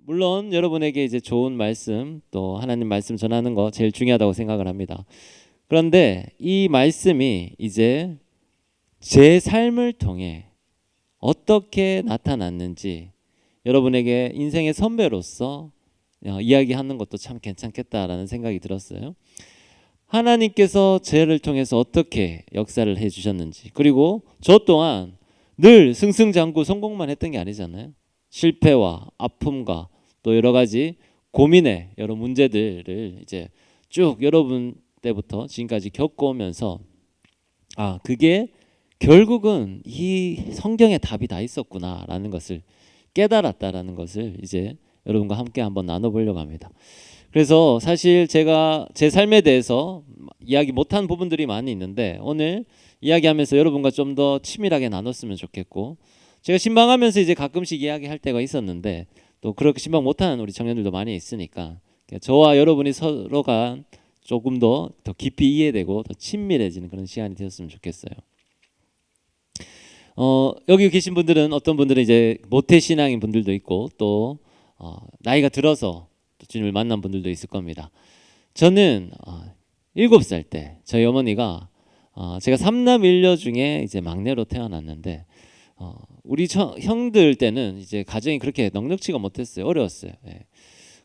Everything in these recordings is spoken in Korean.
물론 여러분에게 이제 좋은 말씀 또 하나님 말씀 전하는 거 제일 중요하다고 생각을 합니다. 그런데 이 말씀이 이제 제 삶을 통해 어떻게 나타났는지 여러분에게 인생의 선배로서 이야기하는 것도 참 괜찮겠다라는 생각이 들었어요. 하나님께서 저를 통해서 어떻게 역사를 해주셨는지, 그리고 저 또한 늘 승승장구 성공만 했던 게 아니잖아요. 실패와 아픔과 또 여러 가지 고민의 여러 문제들을 이제 쭉 여러분 때부터 지금까지 겪어오면서 그게 결국은 이 성경에 답이 다 있었구나라는 것을 깨달았다라는 것을 이제 여러분과 함께 한번 나눠보려고 합니다. 그래서 사실 제가 제 삶에 대해서 이야기 못한 부분들이 많이 있는데 오늘 이야기하면서 여러분과 좀 더 치밀하게 나눴으면 좋겠고, 제가 신방하면서 이제 가끔씩 이야기할 때가 있었는데 또 그렇게 신방 못하는 우리 청년들도 많이 있으니까 저와 여러분이 서로가 조금 더 깊이 이해되고 더 친밀해지는 그런 시간이 되었으면 좋겠어요. 여기 계신 분들은 어떤 분들은 이제 모태 신앙인 분들도 있고 또 나이가 들어서 또 주님을 만난 분들도 있을 겁니다. 저는 7살 때 저희 어머니가 제가 3남 1녀 중에 이제 막내로 태어났는데 우리 형들 때는 이제 가정이 그렇게 넉넉지가 못했어요. 어려웠어요. 예.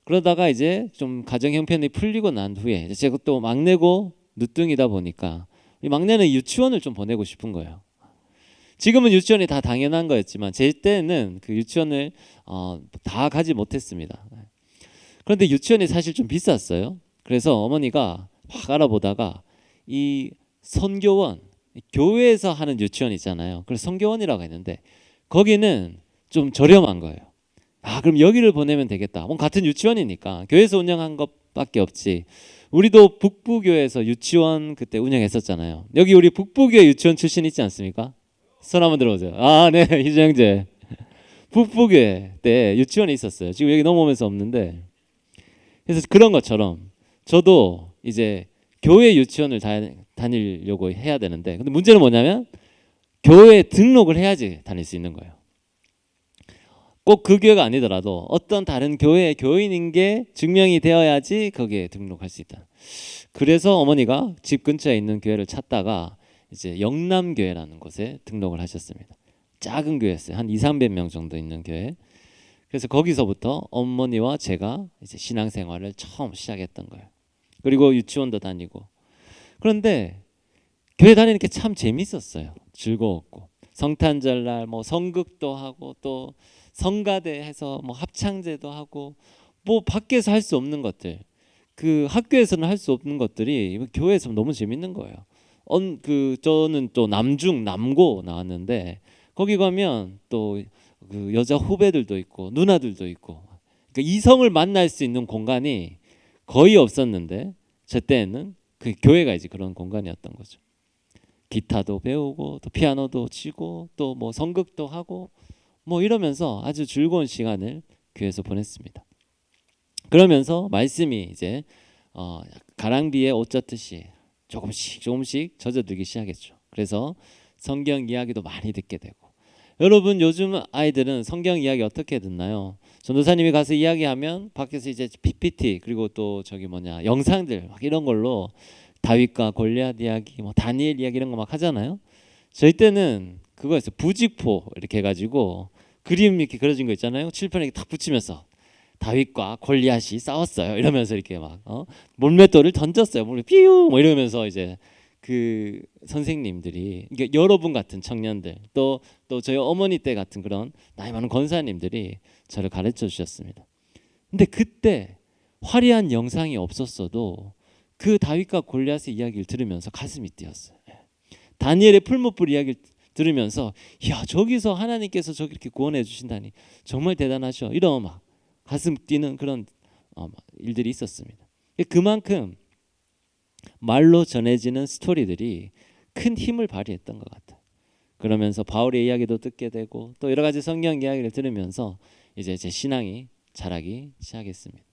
그러다가 이제 좀 가정 형편이 풀리고 난 후에 이제 제가 또 막내고 늦둥이다 보니까 이 막내는 유치원을 좀 보내고 싶은 거예요. 지금은 유치원이 다 당연한 거였지만 제 때는 그 유치원을 다 가지 못했습니다. 그런데 유치원이 사실 좀 비쌌어요. 그래서 어머니가 막 알아보다가 이 선교원, 교회에서 하는 유치원 있잖아요. 그래서 선교원이라고 했는데 거기는 좀 저렴한 거예요. 그럼 여기를 보내면 되겠다. 같은 유치원이니까 교회에서 운영한 것밖에 없지. 우리도 북부교회에서 유치원 그때 운영했었잖아요. 여기 우리 북부교회 유치원 출신 있지 않습니까? 손 한번 들어보세요. 네, 희정제. 북부교회 때 유치원이 있었어요. 지금 여기 넘어오면서 없는데. 그래서 그런 것처럼 저도 이제 교회 유치원을 다니려고 해야 되는데, 근데 문제는 뭐냐면 교회에 등록을 해야지 다닐 수 있는 거예요. 꼭 그 교회가 아니더라도 어떤 다른 교회의 교인인 게 증명이 되어야지 거기에 등록할 수 있다. 그래서 어머니가 집 근처에 있는 교회를 찾다가 이제 영남교회라는 곳에 등록을 하셨습니다. 작은 교회였어요. 한 200~300명 정도 있는 교회. 그래서 거기서부터 어머니와 제가 이제 신앙생활을 처음 시작했던 거예요. 그리고 유치원도 다니고. 그런데 교회 다니는 게 참 재밌었어요. 즐거웠고. 성탄절날 뭐 성극도 하고 또 성가대해서 뭐 합창제도 하고 뭐 밖에서 할 수 없는 것들, 그 학교에서는 할 수 없는 것들이 교회에서 너무 재밌는 거예요. 저는 또 남고 나왔는데 거기 가면 또 그 여자 후배들도 있고 누나들도 있고, 그러니까 이성을 만날 수 있는 공간이 거의 없었는데 저 때는 그 교회가 이제 그런 공간이었던 거죠. 기타도 배우고 또 피아노도 치고 또 뭐 성극도 하고 뭐 이러면서 아주 즐거운 시간을 교회에서 보냈습니다. 그러면서 말씀이 이제 가랑비에 옷 젖듯이 조금씩 젖어들기 시작했죠. 그래서 성경 이야기도 많이 듣게 되고. 여러분 요즘 아이들은 성경 이야기 어떻게 듣나요? 전도사님이 가서 이야기하면 밖에서 이제 PPT 그리고 또 영상들 막 이런 걸로 다윗과 골리앗 이야기, 뭐 다니엘 이야기 이런 거 막 하잖아요. 저희 때는 그거였어요. 부직포 이렇게 해가지고 그림 이렇게 그려진 거 있잖아요. 칠판에 딱 붙이면서 다윗과 골리앗이 싸웠어요. 이러면서 이렇게 막 몰맷돌을 던졌어요. 삐우 뭐 이러면서 이제 그 선생님들이, 그러니까 여러분 같은 청년들 또 저희 어머니 때 같은 그런 나이 많은 권사님들이 저를 가르쳐 주셨습니다. 근데 그때 화려한 영상이 없었어도 그 다윗과 골리앗의 이야기를 들으면서 가슴이 뛰었어요. 다니엘의 풀무불 이야기를 들으면서 야, 저기서 하나님께서 저렇게 구원해 주신다니 정말 대단하셔. 이런 막 가슴 뛰는 그런 일들이 있었습니다. 그만큼 말로 전해지는 스토리들이 큰 힘을 발휘했던 것 같아요. 그러면서 바울의 이야기도 듣게 되고 또 여러 가지 성경 이야기를 들으면서 이제 제 신앙이 자라기 시작했습니다.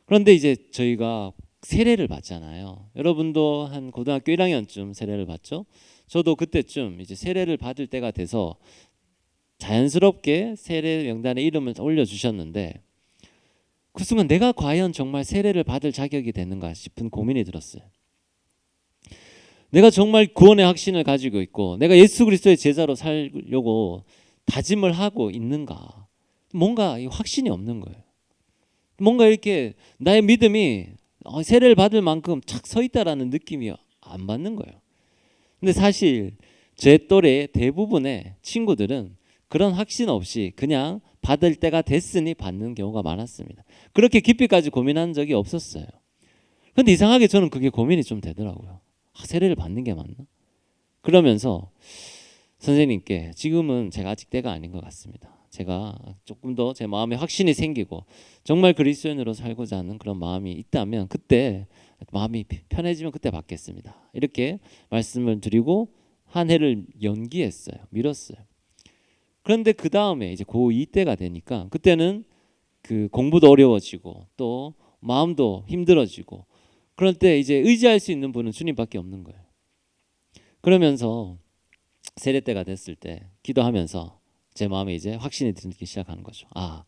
그런데 이제 저희가 세례를 받잖아요. 여러분도 한 고등학교 1학년쯤 세례를 받죠. 저도 그때쯤 이제 세례를 받을 때가 돼서 자연스럽게 세례 명단에 이름을 올려주셨는데 그 순간 내가 과연 정말 세례를 받을 자격이 되는가 싶은 고민이 들었어요. 내가 정말 구원의 확신을 가지고 있고 내가 예수 그리스도의 제자로 살려고 다짐을 하고 있는가. 뭔가 확신이 없는 거예요. 뭔가 이렇게 나의 믿음이 세례를 받을 만큼 착 서 있다라는 느낌이 안 받는 거예요. 근데 사실 제 또래 대부분의 친구들은 그런 확신 없이 그냥 받을 때가 됐으니 받는 경우가 많았습니다. 그렇게 깊이까지 고민한 적이 없었어요. 근데 이상하게 저는 그게 고민이 좀 되더라고요. 세례를 받는 게 맞나? 그러면서 선생님께 지금은 제가 아직 때가 아닌 것 같습니다. 제가 조금 더 제 마음에 확신이 생기고 정말 그리스도인으로 살고자 하는 그런 마음이 있다면 그때 마음이 편해지면 그때 받겠습니다. 이렇게 말씀을 드리고 한 해를 연기했어요. 미뤘어요. 그런데 그 다음에 이제 고2 때가 되니까 그때는 그 공부도 어려워지고 또 마음도 힘들어지고 그럴 때 이제 의지할 수 있는 분은 주님밖에 없는 거예요. 그러면서 세례 때가 됐을 때 기도하면서 제 마음에 이제 확신이 들기 시작하는 거죠. 아,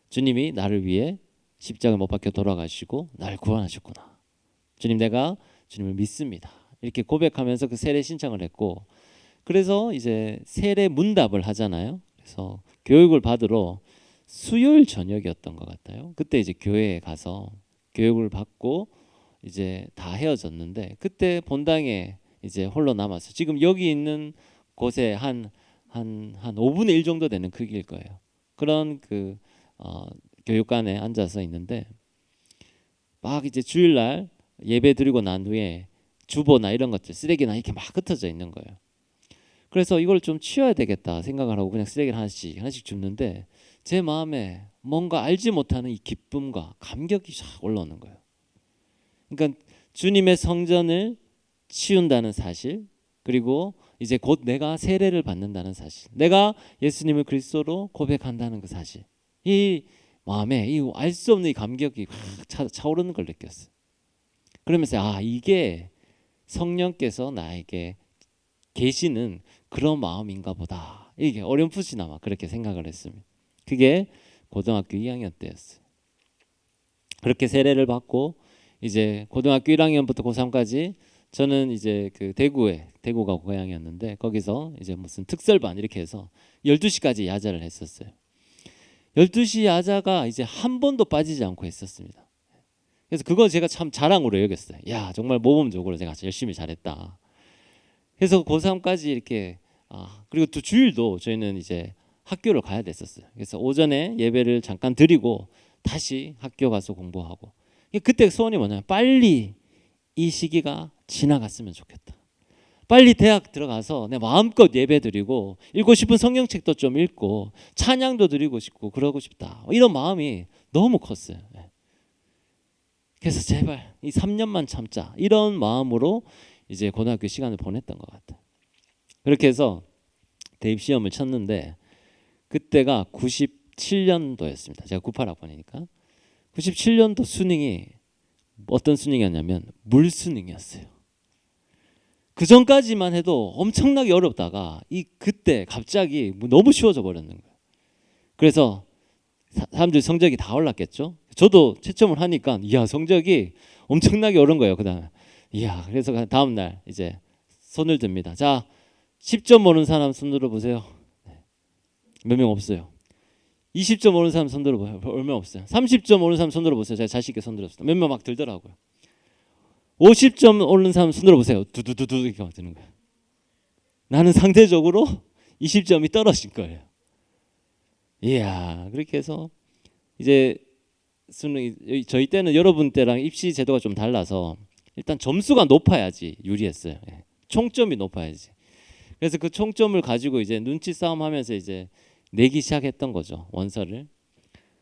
주님이 나를 위해 십자가에 못 박혀 돌아가시고 나를 구원하셨구나. 주님, 내가 주님을 믿습니다. 이렇게 고백하면서 그 세례 신청을 했고 그래서 이제 세례 문답을 하잖아요. 그래서 교육을 받으러 수요일 저녁이었던 것 같아요. 그때 이제 교회에 가서 교육을 받고 이제 다 헤어졌는데 그때 본당에 이제 홀로 남았어요. 지금 여기 있는 곳에 한 5분의 1 정도 되는 크기일 거예요. 그런 그 교육관에 앉아서 있는데 막 이제 주일날 예배 드리고 난 후에 주보나 이런 것들 쓰레기나 이렇게 막 흩어져 있는 거예요. 그래서 이걸 좀 치워야 되겠다 생각을 하고 그냥 쓰레기를 하나씩 줍는데 제 마음에 뭔가 알지 못하는 이 기쁨과 감격이 쫙 올라오는 거예요. 그러니까 주님의 성전을 치운다는 사실, 그리고 이제 곧 내가 세례를 받는다는 사실, 내가 예수님을 그리스도로 고백한다는 그 사실, 이 마음에 이 알 수 없는 이 감격이 확 차오르는 걸 느꼈어요. 그러면서 아, 이게 성령께서 나에게 계시는 그런 마음인가 보다. 이게 어렴풋이나마 그렇게 생각을 했습니다. 그게 고등학교 2학년 때였어요. 그렇게 세례를 받고 이제 고등학교 1학년부터 고3까지 저는 이제 그 대구가 고향이었는데 거기서 이제 무슨 특설반 이렇게 해서 12시까지 야자를 했었어요. 12시 야자가 이제 한 번도 빠지지 않고 했었습니다. 그래서 그건 제가 참 자랑으로 여겼어요. 야, 정말 모범적으로 제가 열심히 잘했다. 그래서 고3까지 이렇게 그리고 또 주일도 저희는 이제 학교를 가야 됐었어요. 그래서 오전에 예배를 잠깐 드리고 다시 학교 가서 공부하고. 그때 소원이 뭐냐면 빨리 이 시기가 지나갔으면 좋겠다. 빨리 대학 들어가서 내 마음껏 예배 드리고 읽고 싶은 성경책도 좀 읽고 찬양도 드리고 싶고 그러고 싶다. 이런 마음이 너무 컸어요. 그래서 제발 이 3년만 참자. 이런 마음으로 이제 고등학교 시간을 보냈던 것 같아요. 그렇게 해서 대입 시험을 쳤는데 그때가 97년도였습니다. 제가 98학번이니까 97년도 수능이 어떤 수능이었냐면 물 수능이었어요. 그 전까지만 해도 엄청나게 어렵다가 그때 갑자기 너무 쉬워져 버렸는 거예요. 그래서 사람들 성적이 다 올랐겠죠. 저도 채점을 하니까 이야, 성적이 엄청나게 오른 거예요. 그다음에 이야, 그래서 다음 날 이제 손을 듭니다. 자, 10점 오른 사람 손 들어보세요. 몇 명 없어요. 20점 오른 사람 손 들어보세요. 얼마 없어요. 30점 오른 사람 손 들어보세요. 제가 자신 있게 손 들었습니다. 몇 명 막 들더라고요. 50점 오른 사람 손 들어보세요. 두두두두 이렇게 막 드는 거예요. 나는 상대적으로 20점이 떨어진 거예요. 이야, 그렇게 해서 이제 수능, 저희 때는 여러분 때랑 입시 제도가 좀 달라서 일단 점수가 높아야지 유리했어요. 총점이 높아야지. 그래서 그 총점을 가지고 이제 눈치 싸움하면서 이제 내기 시작했던 거죠, 원서를.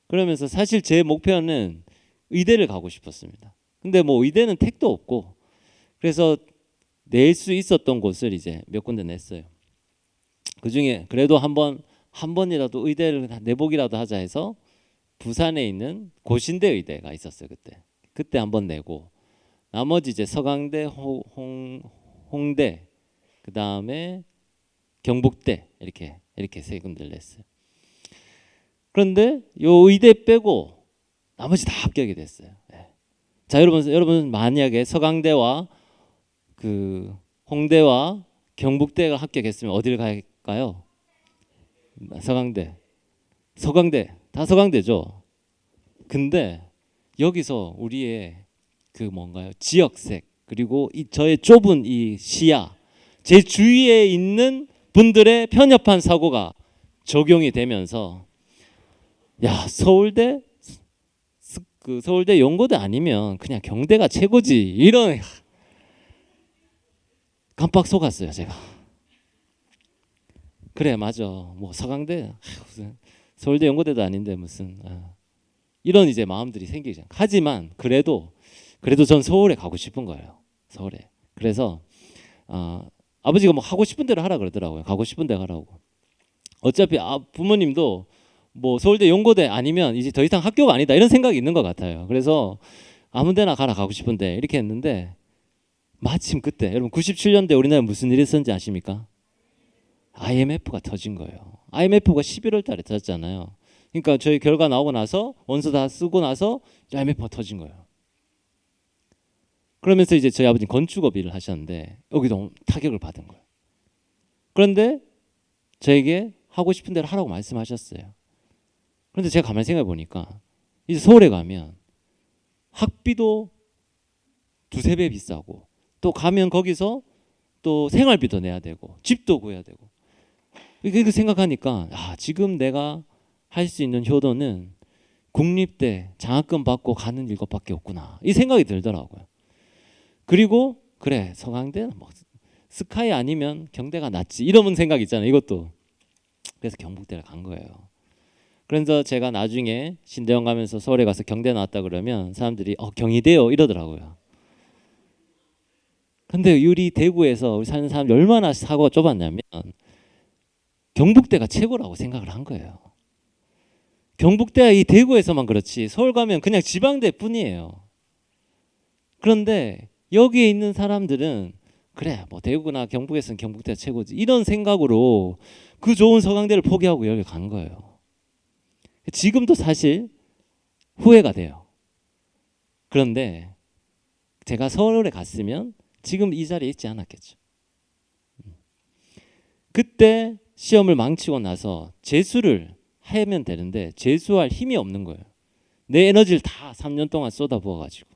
그러면서 사실 제 목표는 의대를 가고 싶었습니다. 근데 뭐 의대는 택도 없고 그래서 낼 수 있었던 곳을 이제 몇 군데 냈어요. 그 중에 그래도 한 번이라도 의대를 내보기라도 하자 해서 부산에 있는 고신대 의대가 있었어요. 그때 한 번 내고 나머지 이제 서강대, 홍대, 그 다음에 경북대 이렇게 이렇게 세금들 냈어요. 그런데 요 의대 빼고 나머지 다 합격이 됐어요. 예. 자, 여러분 만약에 서강대와 그 홍대와 경북대가 합격했으면 어디를 갈까요? 서강대. 서강대. 다 서강대죠. 근데 여기서 우리의 그 뭔가요? 지역색 그리고 저의 좁은 이 시야, 제 주위에 있는 분들의 편협한 사고가 적용이 되면서 야, 서울대 연고대 아니면 그냥 경대가 최고지 이런 깜빡 속았어요 제가. 그래 맞아 뭐 서강대 무슨 서울대 연고대도 아닌데 무슨 이런 이제 마음들이 생기죠. 하지만 그래도 전 서울에 가고 싶은 거예요. 서울에. 그래서 아버지가 뭐 하고 싶은 대로 하라 그러더라고요. 가고 싶은 데 가라고. 어차피 부모님도 뭐 서울대 연고대 아니면 이제 더 이상 학교가 아니다 이런 생각이 있는 것 같아요. 그래서 아무데나 가라 가고 싶은데 이렇게 했는데 마침 그때 여러분 97년도에 우리나라에 무슨 일이 있었는지 아십니까? IMF가 터진 거예요. IMF가 11월 달에 터졌잖아요. 그러니까 저희 결과 나오고 나서 원서 다 쓰고 나서 IMF가 터진 거예요. 그러면서 이제 저희 아버지는 건축업 일을 하셨는데 여기도 타격을 받은 거예요. 그런데 저에게 하고 싶은 대로 하라고 말씀하셨어요. 그런데 제가 가만히 생각해 보니까 이제 서울에 가면 학비도 두세 배 비싸고 또 가면 거기서 또 생활비도 내야 되고 집도 구해야 되고 이렇게 생각하니까 지금 내가 할 수 있는 효도는 국립대 장학금 받고 가는 일밖에 없구나 이 생각이 들더라고요. 그리고 그래 서강대 뭐 스카이 아니면 경대가 낫지 이런 생각 있잖아요. 이것도 그래서 경북대를 간 거예요. 그래서 제가 나중에 신대원 가면서 서울에 가서 경대 나왔다 그러면 사람들이 경희대요 이러더라고요. 근데 우리 대구에서 우리 사는 사람이 얼마나 사고가 좁았냐면 경북대가 최고라고 생각을 한 거예요. 경북대가 이 대구에서만 그렇지 서울 가면 그냥 지방대 뿐이에요. 그런데 여기에 있는 사람들은 그래 뭐 대구나 경북에서는 경북대가 최고지 이런 생각으로 그 좋은 서강대를 포기하고 여기 간 거예요. 지금도 사실 후회가 돼요. 그런데 제가 서울에 갔으면 지금 이 자리에 있지 않았겠죠. 그때 시험을 망치고 나서 재수를 하면 되는데 재수할 힘이 없는 거예요. 내 에너지를 다 3년 동안 쏟아부어가지고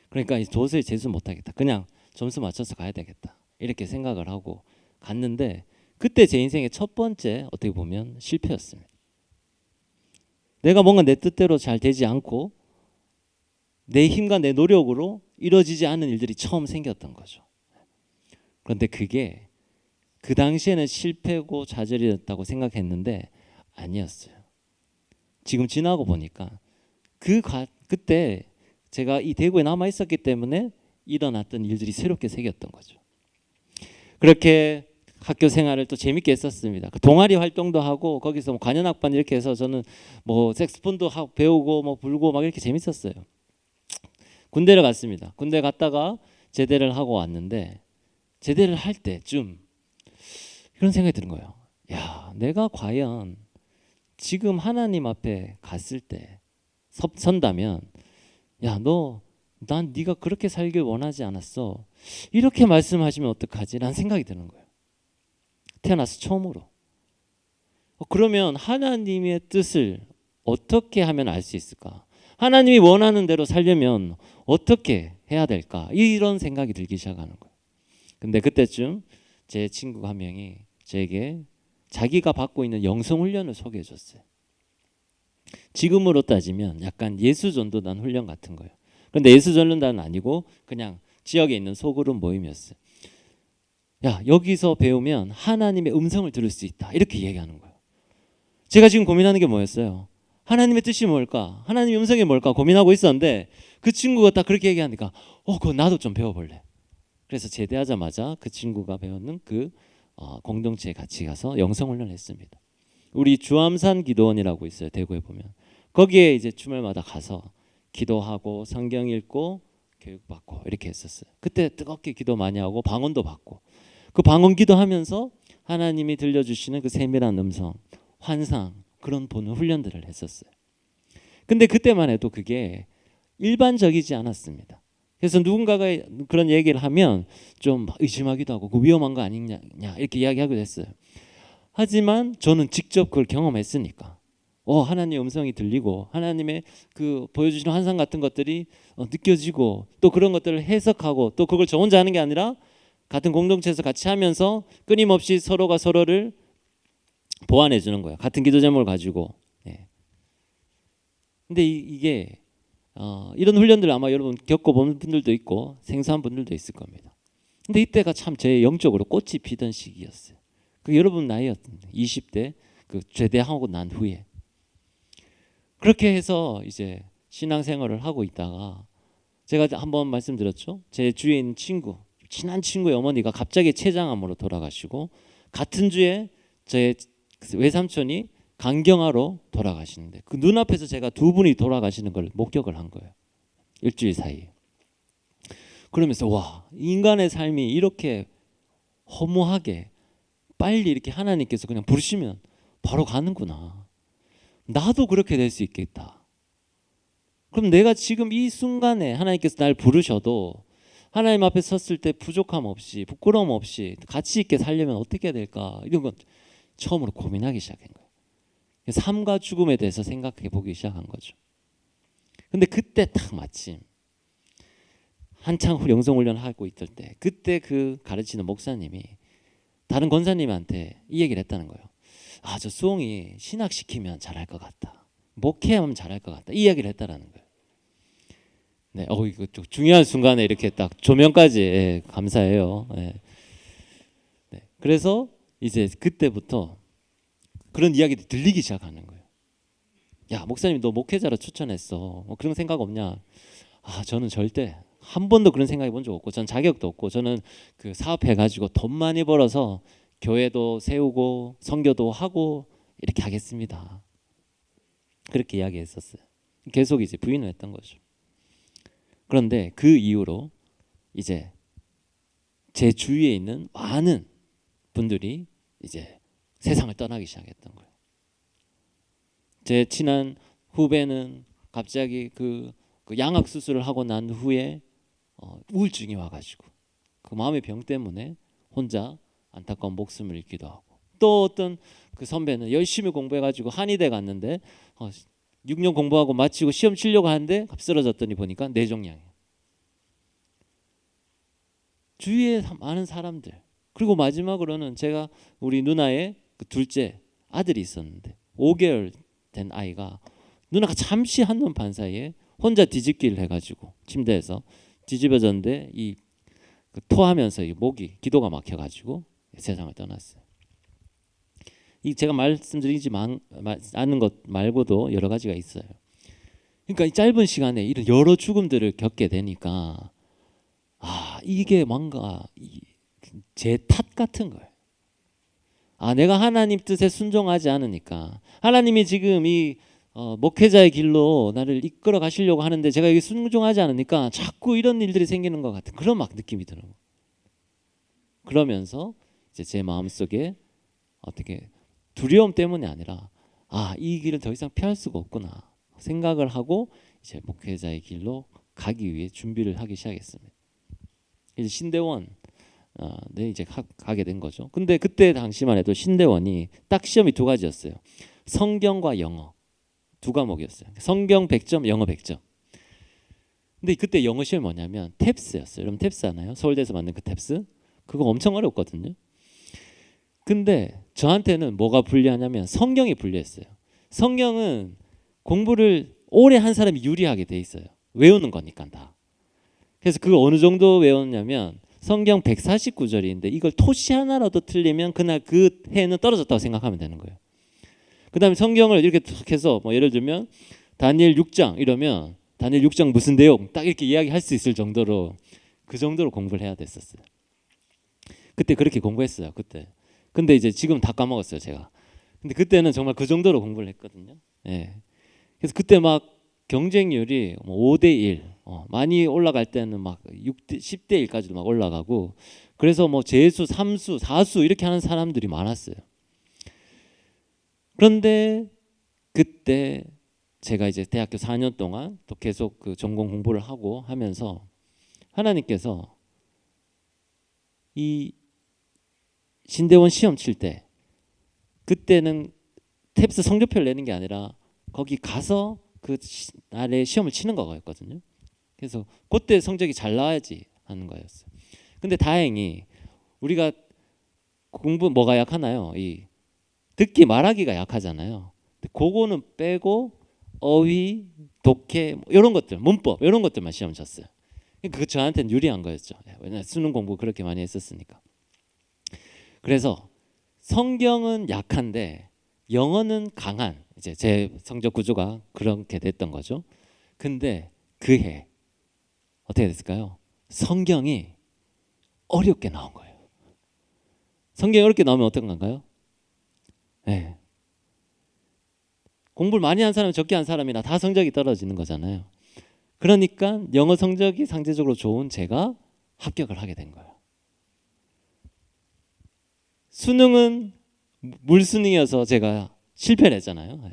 그러니까 도저히 재수 못하겠다. 그냥 점수 맞춰서 가야 되겠다. 이렇게 생각을 하고 갔는데 그때 제 인생의 첫 번째 어떻게 보면 실패였습니다. 내가 뭔가 내 뜻대로 잘 되지 않고 내 힘과 내 노력으로 이루어지지 않은 일들이 처음 생겼던 거죠. 그런데 그게 그 당시에는 실패고 좌절이었다고 생각했는데 아니었어요. 지금 지나고 보니까 그때 제가 이 대구에 남아 있었기 때문에 일어났던 일들이 새롭게 생겼던 거죠. 그렇게 학교 생활을 또 재밌게 했었습니다. 동아리 활동도 하고 거기서 뭐 관현악반 이렇게 해서 저는 뭐 색스폰도 배우고 뭐 불고 막 이렇게 재밌었어요. 군대를 갔습니다. 군대 갔다가 제대를 하고 왔는데 제대를 할 때쯤 이런 생각이 드는 거예요. 야, 내가 과연 지금 하나님 앞에 갔을 때 선다면 야, 난 네가 그렇게 살길 원하지 않았어. 이렇게 말씀하시면 어떡하지? 라는 생각이 드는 거예요. 태어나서 처음으로. 그러면 하나님의 뜻을 어떻게 하면 알 수 있을까? 하나님이 원하는 대로 살려면 어떻게 해야 될까? 이런 생각이 들기 시작하는 거예요. 근데 그때쯤 제 친구 한 명이 저에게 자기가 받고 있는 영성훈련을 소개해 줬어요. 지금으로 따지면 약간 예수전도단 훈련 같은 거예요. 그런데 예수전도단은 아니고 그냥 지역에 있는 소그룹 모임이었어요. 야, 여기서 배우면 하나님의 음성을 들을 수 있다. 이렇게 얘기하는 거예요. 제가 지금 고민하는 게 뭐였어요? 하나님의 뜻이 뭘까? 하나님의 음성이 뭘까? 고민하고 있었는데 그 친구가 딱 그렇게 얘기하니까 그거 나도 좀 배워볼래. 그래서 제대하자마자 그 친구가 배웠는 그 공동체에 같이 가서 영성훈련을 했습니다. 우리 주암산 기도원이라고 있어요. 대구에 보면. 거기에 이제 주말마다 가서 기도하고 성경 읽고 교육받고 이렇게 했었어요. 그때 뜨겁게 기도 많이 하고 방언도 받고 그 방언 기도하면서 하나님이 들려주시는 그 세밀한 음성, 환상 그런 보는 훈련들을 했었어요. 근데 그때만 해도 그게 일반적이지 않았습니다. 그래서 누군가가 그런 얘기를 하면 좀 의심하기도 하고 그 위험한 거 아니냐 이렇게 이야기하기도 했어요. 하지만 저는 직접 그걸 경험했으니까 하나님의 음성이 들리고 하나님의 그 보여주시는 환상 같은 것들이 느껴지고 또 그런 것들을 해석하고 또 그걸 저 혼자 하는 게 아니라 같은 공동체에서 같이 하면서 끊임없이 서로가 서로를 보완해 주는 거예요. 같은 기도 제목을 가지고. 예. 근데 이게 이런 훈련들 아마 여러분 겪어본 분들도 있고 생소한 분들도 있을 겁니다. 근데 이때가 참 제 영적으로 꽃이 피던 시기였어요. 그 여러분 나이였는데 20대 그 제대하고 난 후에 그렇게 해서 이제 신앙생활을 하고 있다가 제가 한번 말씀드렸죠. 제 주위에 있는 친구, 친한 친구의 어머니가 갑자기 췌장암으로 돌아가시고 같은 주에 제 외삼촌이 간경화로 돌아가시는데 그 눈앞에서 제가 두 분이 돌아가시는 걸 목격을 한 거예요. 일주일 사이에. 그러면서 와, 인간의 삶이 이렇게 허무하게 빨리 이렇게 하나님께서 그냥 부르시면 바로 가는구나. 나도 그렇게 될 수 있겠다. 그럼 내가 지금 이 순간에 하나님께서 날 부르셔도 하나님 앞에 섰을 때 부족함 없이 부끄러움 없이 가치 있게 살려면 어떻게 해야 될까? 이런 건 처음으로 고민하기 시작한 거예요. 삶과 죽음에 대해서 생각해 보기 시작한 거죠. 근데 그때 딱 마침 한창 영성훈련 하고 있을 때 그때 그 가르치는 목사님이 다른 권사님한테 이 얘기를 했다는 거예요. 저 수홍이 신학시키면 잘할 것 같다. 목회하면 잘할 것 같다. 이 이야기를 했다라는 거예요. 네, 이거 좀 중요한 순간에 이렇게 딱 조명까지 감사해요. 네. 그래서 이제 그때부터 그런 이야기들이 들리기 시작하는 거예요. 야, 목사님 너 목회자로 추천했어. 그런 생각 없냐? 저는 절대 한 번도 그런 생각해 본 적 없고 전 자격도 없고 저는 그 사업해가지고 돈 많이 벌어서 교회도 세우고 선교도 하고 이렇게 하겠습니다. 그렇게 이야기했었어요. 계속 이제 부인을 했던 거죠. 그런데 그 이후로 이제 제 주위에 있는 많은 분들이 이제 세상을 떠나기 시작했던 거예요. 제 친한 후배는 갑자기 그 양악 수술을 하고 난 후에 우울증이 와가지고 그 마음의 병 때문에 혼자 안타까운 목숨을 잃기도 하고 또 어떤 그 선배는 열심히 공부해가지고 한의대 갔는데 6년 공부하고 마치고 시험 치려고 하는데 쓰러졌더니 보니까 뇌종양이에요. 주위에 많은 사람들 그리고 마지막으로는 제가 우리 누나의 그 둘째 아들이 있었는데 5개월 된 아이가 누나가 잠시 한눈 반 사이에 혼자 뒤집기를 해가지고 침대에서 뒤집어졌는데 그 토하면서 이 목이 기도가 막혀가지고 세상을 떠났어요. 이 제가 말씀드리지 않은 것 말고도 여러 가지가 있어요. 그러니까 이 짧은 시간에 이런 여러 죽음들을 겪게 되니까 이게 뭔가 제 탓 같은 거예요. 내가 하나님 뜻에 순종하지 않으니까 하나님이 지금 이 목회자의 길로 나를 이끌어 가시려고 하는데 제가 여기 순종하지 않으니까 자꾸 이런 일들이 생기는 것 같은 그런 막 느낌이 들어요. 그러면서 이제 제 마음속에 어떻게 두려움 때문이 아니라 이 길을 더 이상 피할 수가 없구나 생각을 하고 이제 목회자의 길로 가기 위해 준비를 하기 시작했습니다. 이제 신대원 네 이제 가게 된 거죠. 근데 그때 당시만 해도 신대원이 딱 시험이 두 가지였어요. 성경과 영어 두 과목이었어요. 성경 100점, 영어 100점. 근데 그때 영어 시험이 뭐냐면 탭스였어요. 여러분 탭스 아나요? 서울대에서 만든 그 탭스? 그거 엄청 어렵거든요. 근데 저한테는 뭐가 불리하냐면 성경이 불리했어요. 성경은 공부를 오래 한 사람이 유리하게 돼 있어요. 외우는 거니까 다. 그래서 그걸 어느 정도 외웠냐면 성경 149절인데 이걸 토시 하나라도 틀리면 그날 그 해는 떨어졌다고 생각하면 되는 거예요. 그 다음에 성경을 이렇게 툭 해서 뭐 예를 들면 다니엘 6장 이러면 다니엘 6장 무슨 내용 딱 이렇게 이야기할 수 있을 정도로 그 정도로 공부를 해야 됐었어요. 그때 그렇게 공부했어요. 그때. 근데 이제 지금 다 까먹었어요 제가. 근데 그때는 정말 그 정도로 공부를 했거든요. 예. 그래서 그때 막 경쟁률이 5대 1 많이 올라갈 때는 막 6대 10대 1까지도 막 올라가고 그래서 뭐 재수, 삼수, 사수 이렇게 하는 사람들이 많았어요. 그런데 그때 제가 이제 대학교 4년 동안 또 계속 그 전공 공부를 하고 하면서 하나님께서 이 신대원 시험 칠 때 그때는 탭스 성적표를 내는 게 아니라 거기 가서 그 날에 시험을 치는 거였거든요. 그래서 그때 성적이 잘 나와야지 하는 거였어요. 근데 다행히 우리가 공부 뭐가 약하나요? 이 듣기 말하기가 약하잖아요. 그거는 빼고 어휘, 독해 뭐 이런 것들, 문법 이런 것들만 시험 쳤어요. 그 저한테는 유리한 거였죠. 왜냐하면 수능 공부 그렇게 많이 했었으니까. 그래서 성경은 약한데 영어는 강한, 이제 제 성적 구조가 그렇게 됐던 거죠. 근데 그 해 어떻게 됐을까요? 성경이 어렵게 나온 거예요. 성경이 어렵게 나오면 어떤 건가요? 네. 공부를 많이 한 사람이 적게 한 사람이나 다 성적이 떨어지는 거잖아요. 그러니까 영어 성적이 상대적으로 좋은 제가 합격을 하게 된 거예요. 수능은 물수능이어서 제가 실패를 했잖아요.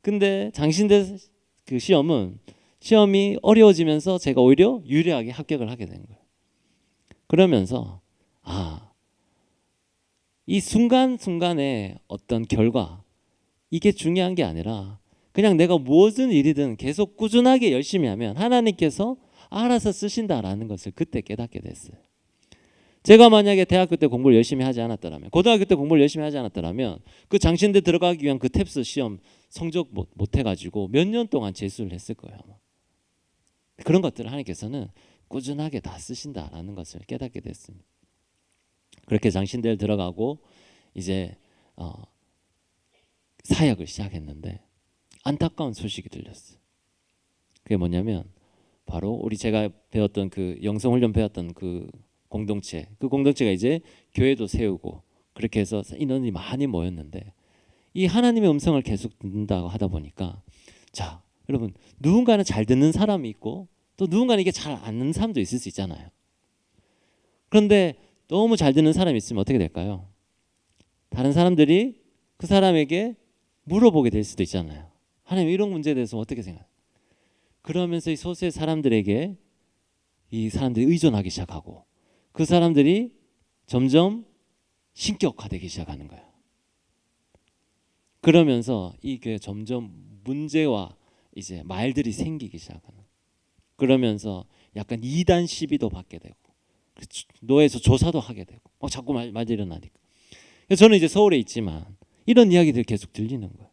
근데 장신대 그 시험이 어려워지면서 제가 오히려 유리하게 합격을 하게 된 거예요. 그러면서 이 순간순간의 어떤 결과, 이게 중요한 게 아니라 그냥 내가 무엇은 일이든 계속 꾸준하게 열심히 하면 하나님께서 알아서 쓰신다라는 것을 그때 깨닫게 됐어요. 제가 만약에 대학교 때 공부를 열심히 하지 않았더라면, 고등학교 때 공부를 열심히 하지 않았더라면 그 장신대 들어가기 위한 그 탭스 시험 성적 못 해가지고 몇 년 동안 재수를 했을 거예요. 아마. 그런 것들을 하나님께서는 꾸준하게 다 쓰신다라는 것을 깨닫게 됐습니다. 그렇게 장신대를 들어가고 이제 사역을 시작했는데 안타까운 소식이 들렸어요. 그게 뭐냐면 바로 우리 제가 배웠던 그 영성훈련 배웠던 그 공동체가 이제 교회도 세우고 그렇게 해서 인원이 많이 모였는데 이 하나님의 음성을 계속 듣는다고 하다 보니까, 자 여러분, 누군가는 잘 듣는 사람이 있고 또 누군가는 이게 잘 안 듣는 사람도 있을 수 있잖아요. 그런데 너무 잘 듣는 사람이 있으면 어떻게 될까요? 다른 사람들이 그 사람에게 물어보게 될 수도 있잖아요. 하나님, 이런 문제에 대해서 어떻게 생각해요? 그러면서 이 소수의 사람들에게 이 사람들이 의존하기 시작하고 그 사람들이 점점 신격화되기 시작하는 거예요. 그러면서 이 교회 점점 문제와 이제 말들이 생기기 시작하는. 그러면서 약간 이단 시비도 받게 되고 노예에서 조사도 하게 되고 막 자꾸 말들이 일어나니까. 그래서 저는 이제 서울에 있지만 이런 이야기들이 계속 들리는 거예요.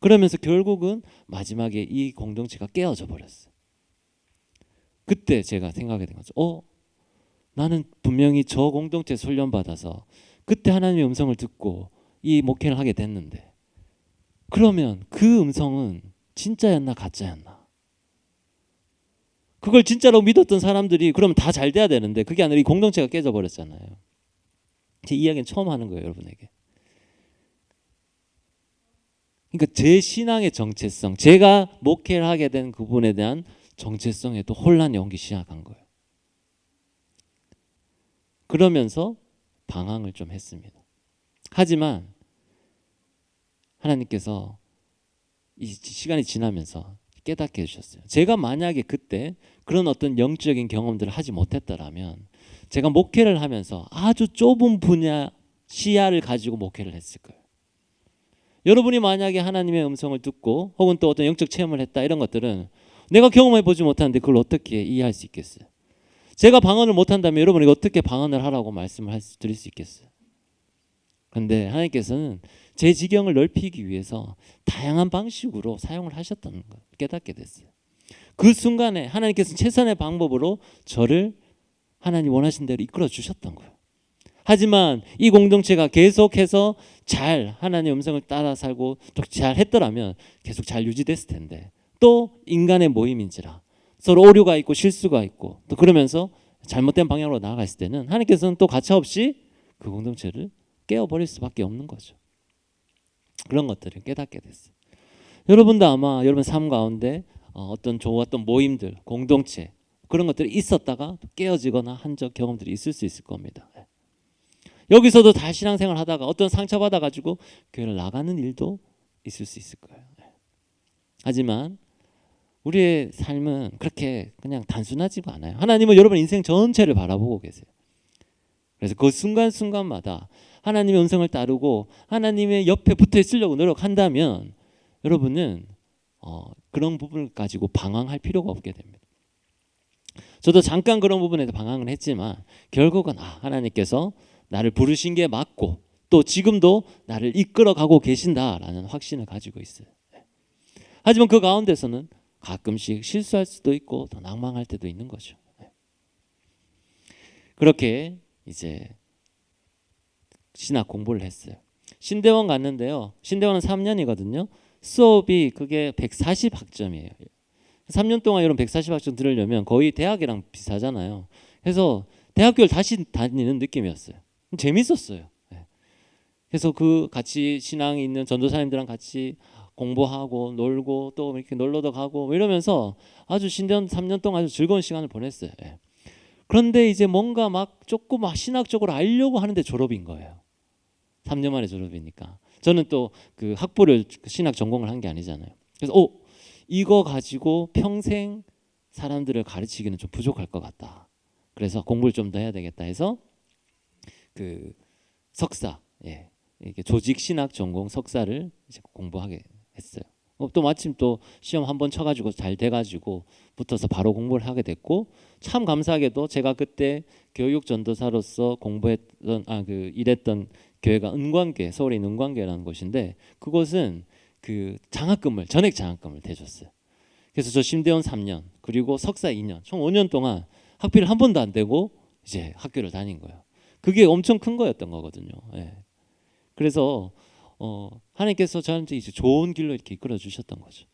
그러면서 결국은 마지막에 이 공동체가 깨어져 버렸어요. 그때 제가 생각하게 된 거죠. 나는 분명히 저 공동체에서 훈련받아서 그때 하나님의 음성을 듣고 이 목회를 하게 됐는데, 그러면 그 음성은 진짜였나 가짜였나? 그걸 진짜로 믿었던 사람들이 그러면 다 잘 돼야 되는데 그게 아니라 이 공동체가 깨져버렸잖아요. 제 이야기는 처음 하는 거예요, 여러분에게. 그러니까 제 신앙의 정체성, 제가 목회를 하게 된 그분에 대한 정체성에 또 혼란이 오기 시작한 거예요. 그러면서 방황을 좀 했습니다. 하지만 하나님께서 이 시간이 지나면서 깨닫게 해주셨어요. 제가 만약에 그때 그런 어떤 영적인 경험들을 하지 못했더라면 제가 목회를 하면서 아주 좁은 분야 시야를 가지고 목회를 했을 거예요. 여러분이 만약에 하나님의 음성을 듣고 혹은 또 어떤 영적 체험을 했다, 이런 것들은 내가 경험해 보지 못하는데 그걸 어떻게 이해할 수 있겠어요? 제가 방언을 못한다면 여러분이 어떻게 방언을 하라고 말씀을 드릴 수 있겠어요? 그런데 하나님께서는 제 지경을 넓히기 위해서 다양한 방식으로 사용을 하셨다는 걸 깨닫게 됐어요. 그 순간에 하나님께서는 최선의 방법으로 저를 하나님 원하신 대로 이끌어 주셨던 거예요. 하지만 이 공동체가 계속해서 잘 하나님의 음성을 따라 살고 또 잘 했더라면 계속 잘 유지됐을 텐데, 또 인간의 모임인지라 서로 오류가 있고 실수가 있고 또 그러면서 잘못된 방향으로 나아갔을 때는 하나님께서는 또 가차없이 그 공동체를 깨어버릴 수밖에 없는 거죠. 그런 것들을 깨닫게 됐어요. 여러분도 아마 여러분 삶 가운데 어떤 좋았던 모임들, 공동체, 그런 것들이 있었다가 깨어지거나 한 적 경험들이 있을 수 있을 겁니다. 여기서도 다 신앙생활 하다가 어떤 상처 받아가지고 교회를 나가는 일도 있을 수 있을 거예요. 하지만 우리의 삶은 그렇게 그냥 단순하지가 않아요. 하나님은 여러분 인생 전체를 바라보고 계세요. 그래서 그 순간순간마다 하나님의 음성을 따르고 하나님의 옆에 붙어 있으려고 노력한다면 여러분은 그런 부분을 가지고 방황할 필요가 없게 됩니다. 저도 잠깐 그런 부분에서 방황을 했지만 결국은 하나님께서 나를 부르신 게 맞고 또 지금도 나를 이끌어가고 계신다라는 확신을 가지고 있어요. 하지만 그 가운데서는 가끔씩 실수할 수도 있고 더 낭망할 때도 있는 거죠. 그렇게 이제 신학 공부를 했어요. 신대원 갔는데요. 신대원은 3년이거든요. 수업이 그게 140학점이에요. 3년 동안 이런 140학점 들으려면 거의 대학이랑 비슷하잖아요. 그래서 대학교를 다시 다니는 느낌이었어요. 재밌었어요. 그래서 그 같이 신앙이 있는 전도사님들랑 같이 공부하고 놀고 또 이렇게 놀러도 가고 이러면서 아주 신대원 3년 동안 아주 즐거운 시간을 보냈어요. 그런데 이제 뭔가 막 조금 신학적으로 알려고 하는데 졸업인 거예요. 3년 만에 졸업이니까. 저는 또 그 학부를 신학 전공을 한 게 아니잖아요. 그래서 이거 가지고 평생 사람들을 가르치기는 좀 부족할 것 같다. 그래서 공부를 좀 더 해야 되겠다 해서 그 석사, 이게 조직 신학 전공 석사를 이제 공부하게 했어요. 또 마침 또 시험 한번 쳐가지고 잘 돼가지고 붙어서 바로 공부를 하게 됐고 참 감사하게도 제가 그때 교육 전도사로서 공부했던 일했던 교회가 은광교회, 서울에 있는 은광교회라는 곳인데 그곳은 그 장학금을 전액 장학금을 대줬어요. 그래서 저 신대원 3년 그리고 석사 2년 총 5년 동안 학비를 한 번도 안 대고 이제 학교를 다닌 거예요. 그게 엄청 큰 거였던 거거든요. 그래서 하나님께서 저한테 이제 좋은 길로 이렇게 이끌어 주셨던 거죠.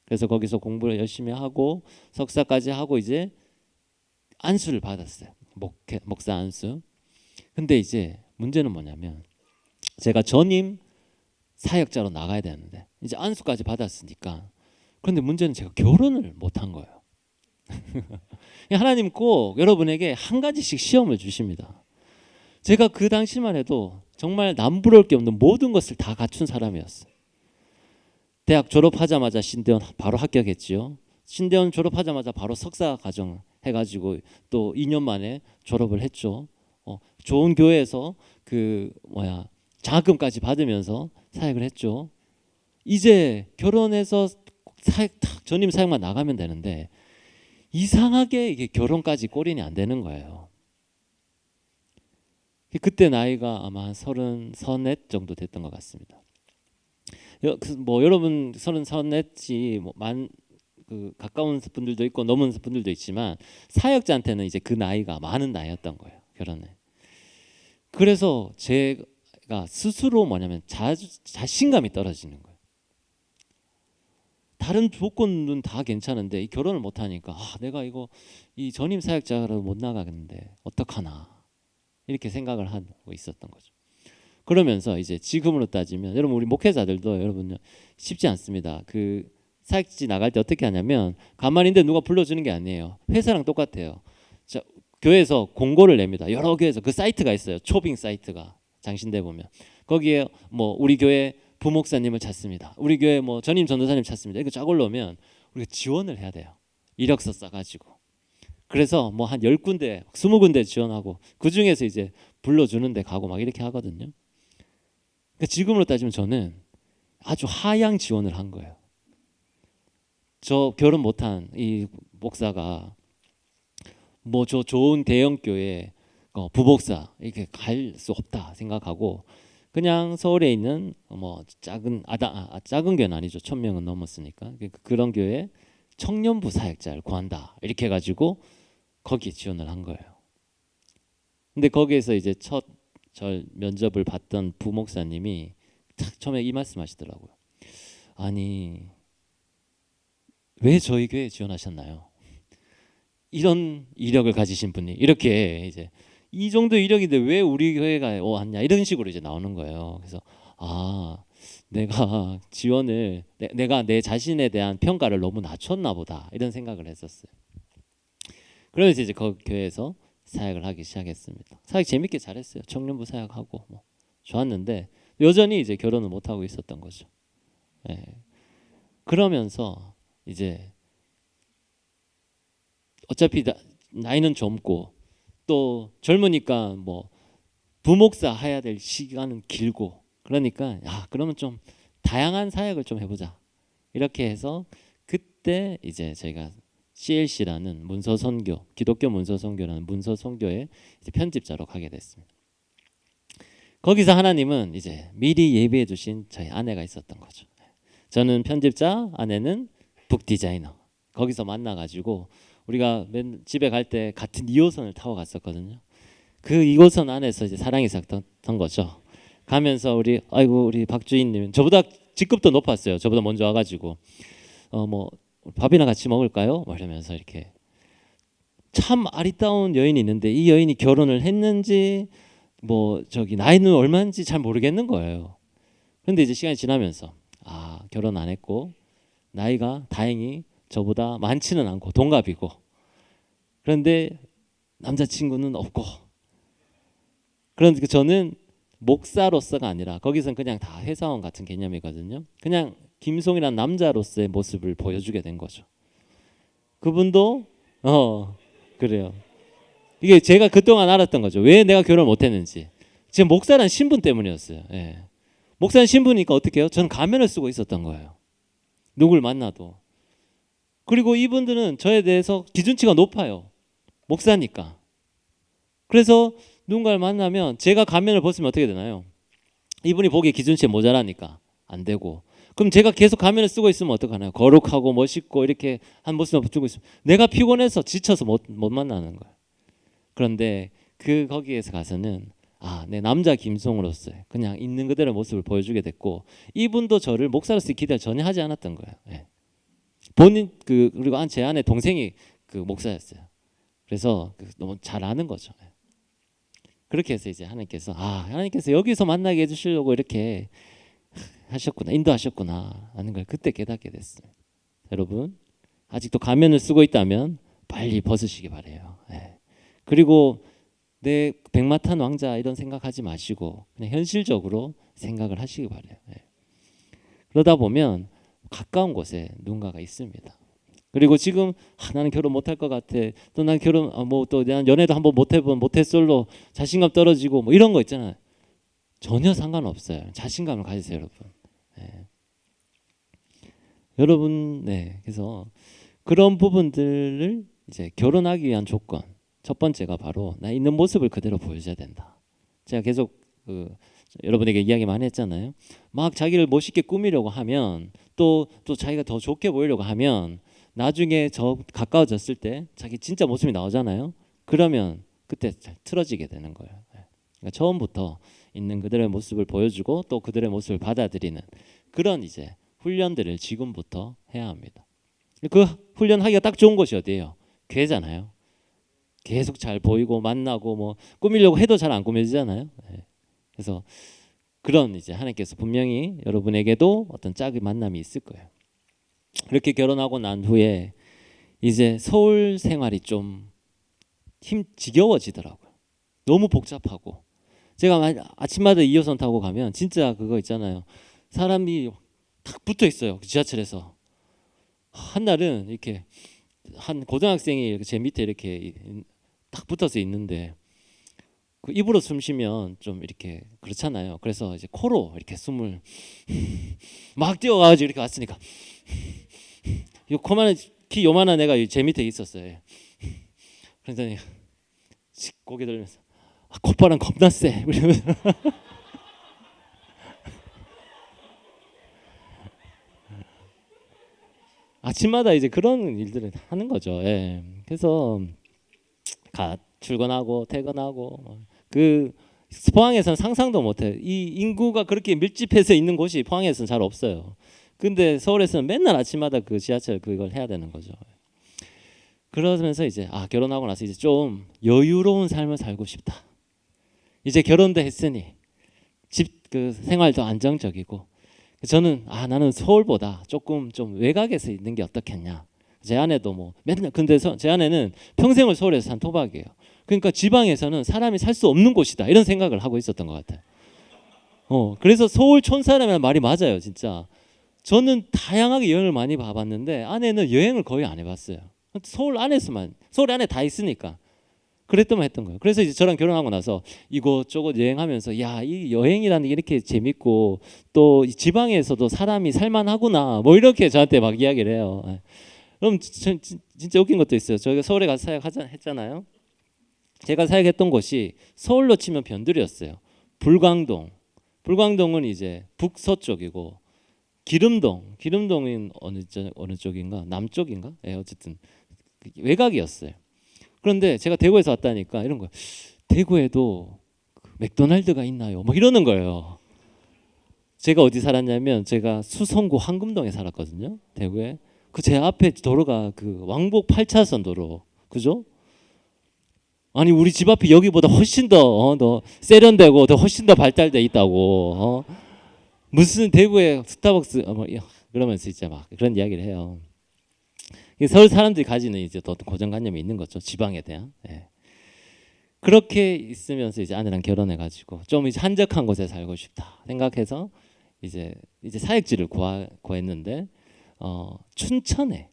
그래서 거기서 공부를 열심히 하고 석사까지 하고 이제 안수를 받았어요. 목사 안수. 근데 이제 문제는 뭐냐면 제가 전임 사역자로 나가야 되는데 이제 안수까지 받았으니까 그런데 문제는 제가 결혼을 못한 거예요. 하나님 꼭 여러분에게 한 가지씩 시험을 주십니다. 제가 그 당시만 해도 정말 남부러울 게 없는 모든 것을 다 갖춘 사람이었어요. 대학 졸업하자마자 신대원 바로 합격했지요. 신대원 졸업하자마자 바로 석사 과정 해가지고 또 2년 만에 졸업을 했죠. 좋은 교회에서 장학금까지 받으면서 사역을 했죠. 이제 결혼해서 전임 사역만 나가면 되는데 이상하게 이게 결혼까지 꼬린이 안 되는 거예요. 그때 나이가 아마 한 34 정도 됐던 것 같습니다. 여러분 34이 가까운 분들도 있고 넘은 분들도 있지만 사역자한테는 이제 그 나이가 많은 나이였던 거예요. 결혼에. 그래서 제가 스스로 뭐냐면 자신감이 떨어지는 거예요. 다른 조건은 다 괜찮은데 이 결혼을 못 하니까 내가 이 전임 사역자라도 못 나가겠는데 어떡하나 이렇게 생각을 하고 있었던 거죠. 그러면서 이제 지금으로 따지면 여러분 우리 목회자들도 여러분 쉽지 않습니다. 그 사역지 나갈 때 어떻게 하냐면 가만히 있는데 누가 불러주는 게 아니에요. 회사랑 똑같아요. 자, 교회에서 공고를 냅니다. 여러 교회에서 그 사이트가 있어요. 초빙 사이트가 장신대 보면 거기에 우리 교회 부목사님을 찾습니다. 우리 교회 전임 전도사님 찾습니다. 이거 쫙 올라오면 우리가 지원을 해야 돼요. 이력서 써가지고. 그래서 한 10군데, 20군데 지원하고 그 중에서 이제 불러주는 데 가고 막 이렇게 하거든요. 그러니까 지금으로 따지면 저는 아주 하향 지원을 한 거예요. 저 결혼 못한 이 목사가 저 좋은 대형 교회 부목사 이렇게 갈 수 없다 생각하고 그냥 서울에 있는 작은 교회는 아니죠. 1000명은 넘었으니까 그런 교회 청년부 사역자를 구한다 이렇게 해가지고 거기에 지원을 한 거예요. 근데 거기에서 이제 첫 면접을 봤던 부목사님이 처음에 이 말씀하시더라고요. 아니 왜 저희 교회에 지원하셨나요? 이런 이력을 가지신 분이 이렇게 이제 이 정도 이력인데 왜 우리 교회가 왔냐 이런 식으로 이제 나오는 거예요. 그래서 내가 지원을 내가 내 자신에 대한 평가를 너무 낮췄나 보다 이런 생각을 했었어요. 그러면서 이제 그 교회에서 사역을 하기 시작했습니다. 사역 재밌게 잘했어요. 청년부 사역하고 뭐 좋았는데 여전히 이제 결혼을 못 하고 있었던 거죠. 예. 그러면서 이제 어차피 나이는 젊고 또 젊으니까 뭐 부목사 해야 될 시간은 길고 그러니까 그러면 좀 다양한 사역을 좀 해보자 이렇게 해서 그때 이제 저희가 CLC라는 문서선교 기독교 문서선교라는 문서선교의 편집자로 가게 됐습니다. 거기서 하나님은 이제 미리 예비해 주신 저희 아내가 있었던 거죠. 저는 편집자, 아내는 북 디자이너. 거기서 만나가지고 우리가 집에 갈 때 같은 2호선을 타고 갔었거든요. 그 2호선 안에서 이제 사랑이 시작된 거죠. 가면서 우리 박주인님 저보다 직급도 높았어요. 저보다 먼저 와가지고 뭐 밥이나 같이 먹을까요? 이러면서 이렇게 참 아리따운 여인이 있는데 이 여인이 결혼을 했는지 뭐 나이는 얼마인지 잘 모르겠는 거예요. 그런데 이제 시간이 지나면서 결혼 안 했고 나이가 다행히 저보다 많지는 않고 동갑이고 그런데 남자친구는 없고 그런데 저는 목사로서가 아니라 거기선 그냥 다 회사원 같은 개념이거든요. 그냥 김송이라는 남자로서의 모습을 보여주게 된 거죠. 그분도 그래요. 이게 제가 그동안 알았던 거죠. 왜 내가 결혼을 못했는지. 제 목사라는 신분 때문이었어요. 예. 목사는 신분이니까 어떻게 해요? 저는 가면을 쓰고 있었던 거예요. 누굴 만나도. 그리고 이분들은 저에 대해서 기준치가 높아요. 목사니까. 그래서 누군가를 만나면 제가 가면을 벗으면 어떻게 되나요? 이분이 보기에 기준치에 모자라니까 안 되고. 그럼 제가 계속 가면을 쓰고 있으면 어떡하나요? 거룩하고 멋있고 이렇게 한 모습만 붙이고 있으면 내가 피곤해서 지쳐서 못 만나는 거예요. 그런데 거기에서 가서는 내 남자 김송으로서 그냥 있는 그대로 모습을 보여주게 됐고 이분도 저를 목사로서 기대를 전혀 하지 않았던 거예요. 예. 본인 그리고 제 아내 동생이 목사였어요. 그래서 너무 잘 아는 거죠. 예. 그렇게 해서 이제 하나님께서 여기서 만나게 해주시려고 이렇게 하셨구나, 인도하셨구나 하는 걸 그때 깨닫게 됐어요. 여러분 아직도 가면을 쓰고 있다면 빨리 벗으시기 바래요. 예. 그리고 내 백마탄 왕자 이런 생각하지 마시고 그냥 현실적으로 생각을 하시기 바래요. 예. 그러다 보면 가까운 곳에 누군가가 있습니다. 그리고 지금 나는 결혼 못할 것 같아. 또 난 결혼 또 난 연애도 한번 못해본 모태솔로 자신감 떨어지고 뭐 이런 거 있잖아요. 전혀 상관없어요. 자신감을 가지세요, 여러분. 예. 여러분, 그래서 그런 부분들을 이제 결혼하기 위한 조건. 첫 번째가 바로 나 있는 모습을 그대로 보여줘야 된다. 제가 계속 여러분에게 이야기 많이 했잖아요. 막 자기를 멋있게 꾸미려고 하면 또 자기가 더 좋게 보이려고 하면 나중에 가까워졌을 때 자기 진짜 모습이 나오잖아요. 그러면 그때 잘 틀어지게 되는 거예요. 그러니까 처음부터 있는 그들의 모습을 보여주고 또 그들의 모습을 받아들이는 그런 이제 훈련들을 지금부터 해야 합니다. 그 훈련하기가 딱 좋은 곳이 어디예요? 교회잖아요. 계속 잘 보이고 만나고 뭐 꾸미려고 해도 잘 안 꾸며지잖아요. 그래서 그런 이제 하나님께서 분명히 여러분에게도 어떤 짝의 만남이 있을 거예요. 이렇게 결혼하고 난 후에 이제 서울 생활이 좀 지겨워지더라고요. 너무 복잡하고 제가 아침마다 2호선 타고 가면 진짜 그거 있잖아요. 사람이 탁 붙어 있어요. 지하철에서. 한 날은 이렇게 한 고등학생이 제 밑에 이렇게 딱 붙어서 있는데 그 입으로 숨 쉬면 좀 이렇게 그렇잖아요. 그래서 이제 코로 이렇게 숨을 막 뛰어가지고 이렇게 왔으니까 이 키 요만한 애가 제 밑에 있었어요. 그러더니 고개 들면서 콧바람 겁나 세. 아침마다 이제 그런 일들을 하는 거죠. 예. 그래서 출근하고 퇴근하고 포항에서는 상상도 못해. 이 인구가 그렇게 밀집해서 있는 곳이 포항에서는 잘 없어요. 근데 서울에서는 맨날 아침마다 그 지하철 그걸 해야 되는 거죠. 그러면서 이제 결혼하고 나서 이제 좀 여유로운 삶을 살고 싶다. 이제 결혼도 했으니 집 생활도 안정적이고 저는 나는 서울보다 조금 좀 외곽에서 있는 게 어떻겠냐. 제 아내도 뭐 맨날 근데 제 아내는 평생을 서울에서 산 토박이에요. 그러니까 지방에서는 사람이 살 수 없는 곳이다 이런 생각을 하고 있었던 것 같아요. 그래서 서울 촌사람이라는 말이 맞아요, 진짜. 저는 다양하게 여행을 많이 봐봤는데 아내는 여행을 거의 안 해봤어요. 서울 안에서만 서울 안에 다 있으니까 그랬더만 했던 거예요. 그래서 이제 저랑 결혼하고 나서 이곳저곳 여행하면서 야, 이 여행이라는 게 이렇게 재밌고 또 지방에서도 사람이 살만하구나 뭐 이렇게 저한테 막 이야기를 해요. 그럼 진짜 웃긴 것도 있어요. 저희가 서울에 가서 사역했잖아요. 제가 사역했던 곳이 서울로 치면 변두리였어요. 불광동은 이제 북서쪽이고 기름동은 어느 쪽인가 남쪽인가? 예, 어쨌든 외곽이었어요. 그런데 제가 대구에서 왔다니까 이런 거예요. 대구에도 맥도날드가 있나요? 뭐 이러는 거예요. 제가 어디 살았냐면 제가 수성구 황금동에 살았거든요. 대구에. 그 제 앞에 도로가 그 왕복 8차선 도로. 그죠? 아니 우리 집 앞이 여기보다 훨씬 더 세련되고 더 훨씬 더 발달돼 있다고. 무슨 대구에 스타벅스 뭐 그러면서 이제 막 그런 이야기를 해요. 서울 사람들이 가지는 이제 더 고정관념이 있는 거죠. 지방에 대한. 예. 그렇게 있으면서 이제 아내랑 결혼해 가지고 좀 이제 한적한 곳에 살고 싶다 생각해서 이제 사역지를 구했는데 춘천에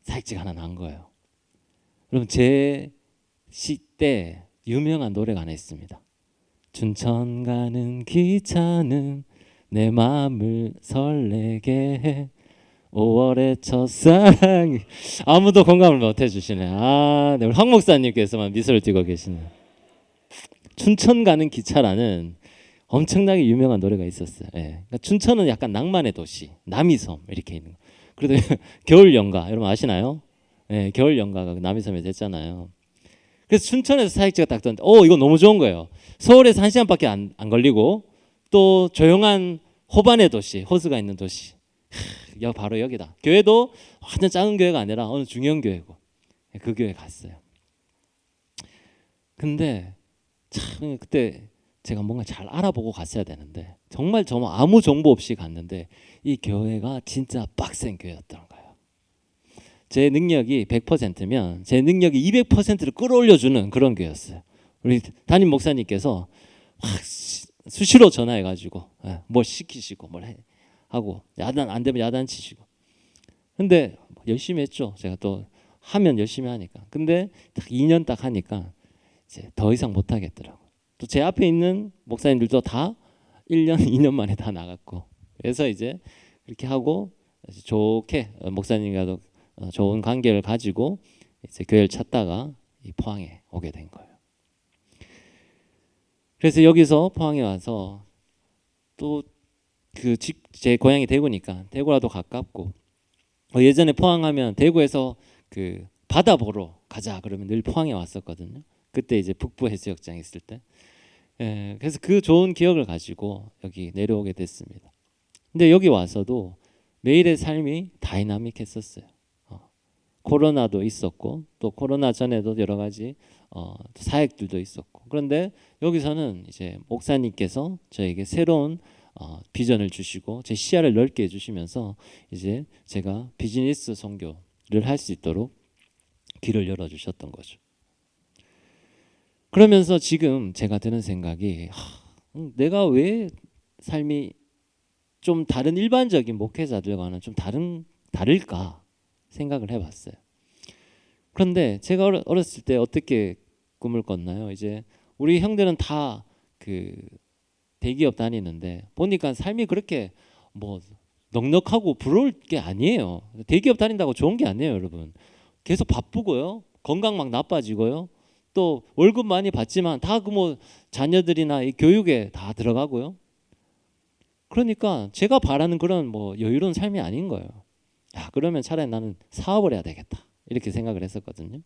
사역지가 하나 난 거예요. 그럼 제 시 때 유명한 노래가 하나 있습니다. 춘천 가는 기차는 내 마음을 설레게 해 5월의 첫사랑이 아무도 공감을 못 해주시네. 네, 우리 황 목사님께서만 미소를 띠고 계시네. 춘천 가는 기차라는 엄청나게 유명한 노래가 있었어요. 예. 그러니까 춘천은 약간 낭만의 도시, 남이섬 이렇게 있는 거. 그래도 겨울 연가 여러분 아시나요? 예, 겨울 연가가 남이섬에서 했잖아요. 그래서 춘천에서 사역지가 딱 떴는데, 이거 너무 좋은 거예요. 서울에서 1시간밖에 안 걸리고 또 조용한 호반의 도시, 호수가 있는 도시. 바로 여기다. 교회도 완전 작은 교회가 아니라 어느 중형 교회고 그 교회 갔어요. 근데 참 그때 제가 뭔가 잘 알아보고 갔어야 되는데 정말 아무 정보 없이 갔는데 이 교회가 진짜 빡센 교회였던 거예요. 제 능력이 100%면 제 능력이 200%를 끌어올려주는 그런 교회였어요. 우리 담임 목사님께서 수시로 전화해가지고 뭘 시키시고 뭘 하고 야단 안 되면 야단 치시고. 근데 열심히 했죠. 제가 또 하면 열심히 하니까. 근데 딱 2년 딱 하니까 이제 더 이상 못 하겠더라고. 또 제 앞에 있는 목사님들도 다 1년, 2년 만에 다 나갔고. 그래서 이제 그렇게 하고 좋게 목사님과도 좋은 관계를 가지고 이제 교회를 찾다가 이 포항에 오게 된 거예요. 그래서 여기서 포항에 와서 또 제 고향이 대구니까 대구라도 가깝고 예전에 포항하면 대구에서 그 바다 보러 가자 그러면 늘 포항에 왔었거든요. 그때 이제 북부 해수욕장 있을 때. 그래서 그 좋은 기억을 가지고 여기 내려오게 됐습니다. 근데 여기 와서도 매일의 삶이 다이나믹했었어요. 코로나도 있었고 또 코로나 전에도 여러 가지 사역들도 있었고 그런데 여기서는 이제 목사님께서 저에게 새로운 비전을 주시고 제 시야를 넓게 해주시면서 이제 제가 비즈니스 선교를 할 수 있도록 길을 열어주셨던 거죠. 그러면서 지금 제가 드는 생각이 내가 왜 삶이 좀 다른 일반적인 목회자들과는 좀 다를까 생각을 해봤어요. 그런데 제가 어렸을 때 어떻게 꿈을 꿨나요? 이제 우리 형들은 다 그 대기업 다니는데 보니까 삶이 그렇게 뭐 넉넉하고 부러울 게 아니에요. 대기업 다닌다고 좋은 게 아니에요, 여러분. 계속 바쁘고요, 건강 막 나빠지고요, 또 월급 많이 받지만 다 그 뭐 자녀들이나 이 교육에 다 들어가고요. 그러니까 제가 바라는 그런 뭐 여유로운 삶이 아닌 거예요. 그러면 차라리 나는 사업을 해야 되겠다 이렇게 생각을 했었거든요.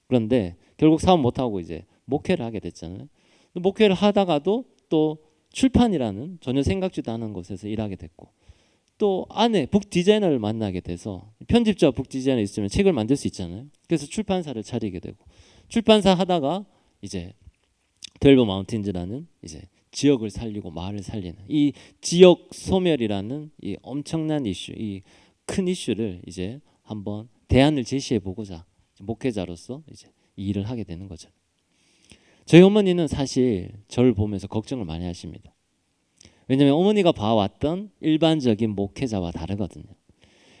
그런데 결국 사업 못 하고 이제 목회를 하게 됐잖아요. 목회를 하다가도 또 출판이라는 전혀 생각지도 않은 곳에서 일하게 됐고 또 아내 북 디자이너를 만나게 돼서 편집자 북 디자이너 있으면 책을 만들 수 있잖아요. 그래서 출판사를 차리게 되고 출판사 하다가 이제 12 마운틴즈라는 이제 지역을 살리고 마을을 살리는 이 지역 소멸이라는 이 엄청난 이슈, 이 큰 이슈를 이제 한번 대안을 제시해 보고자 목회자로서 이제 이 일을 하게 되는 거죠. 저희 어머니는 사실 저를 보면서 걱정을 많이 하십니다. 왜냐하면 어머니가 봐왔던 일반적인 목회자와 다르거든요.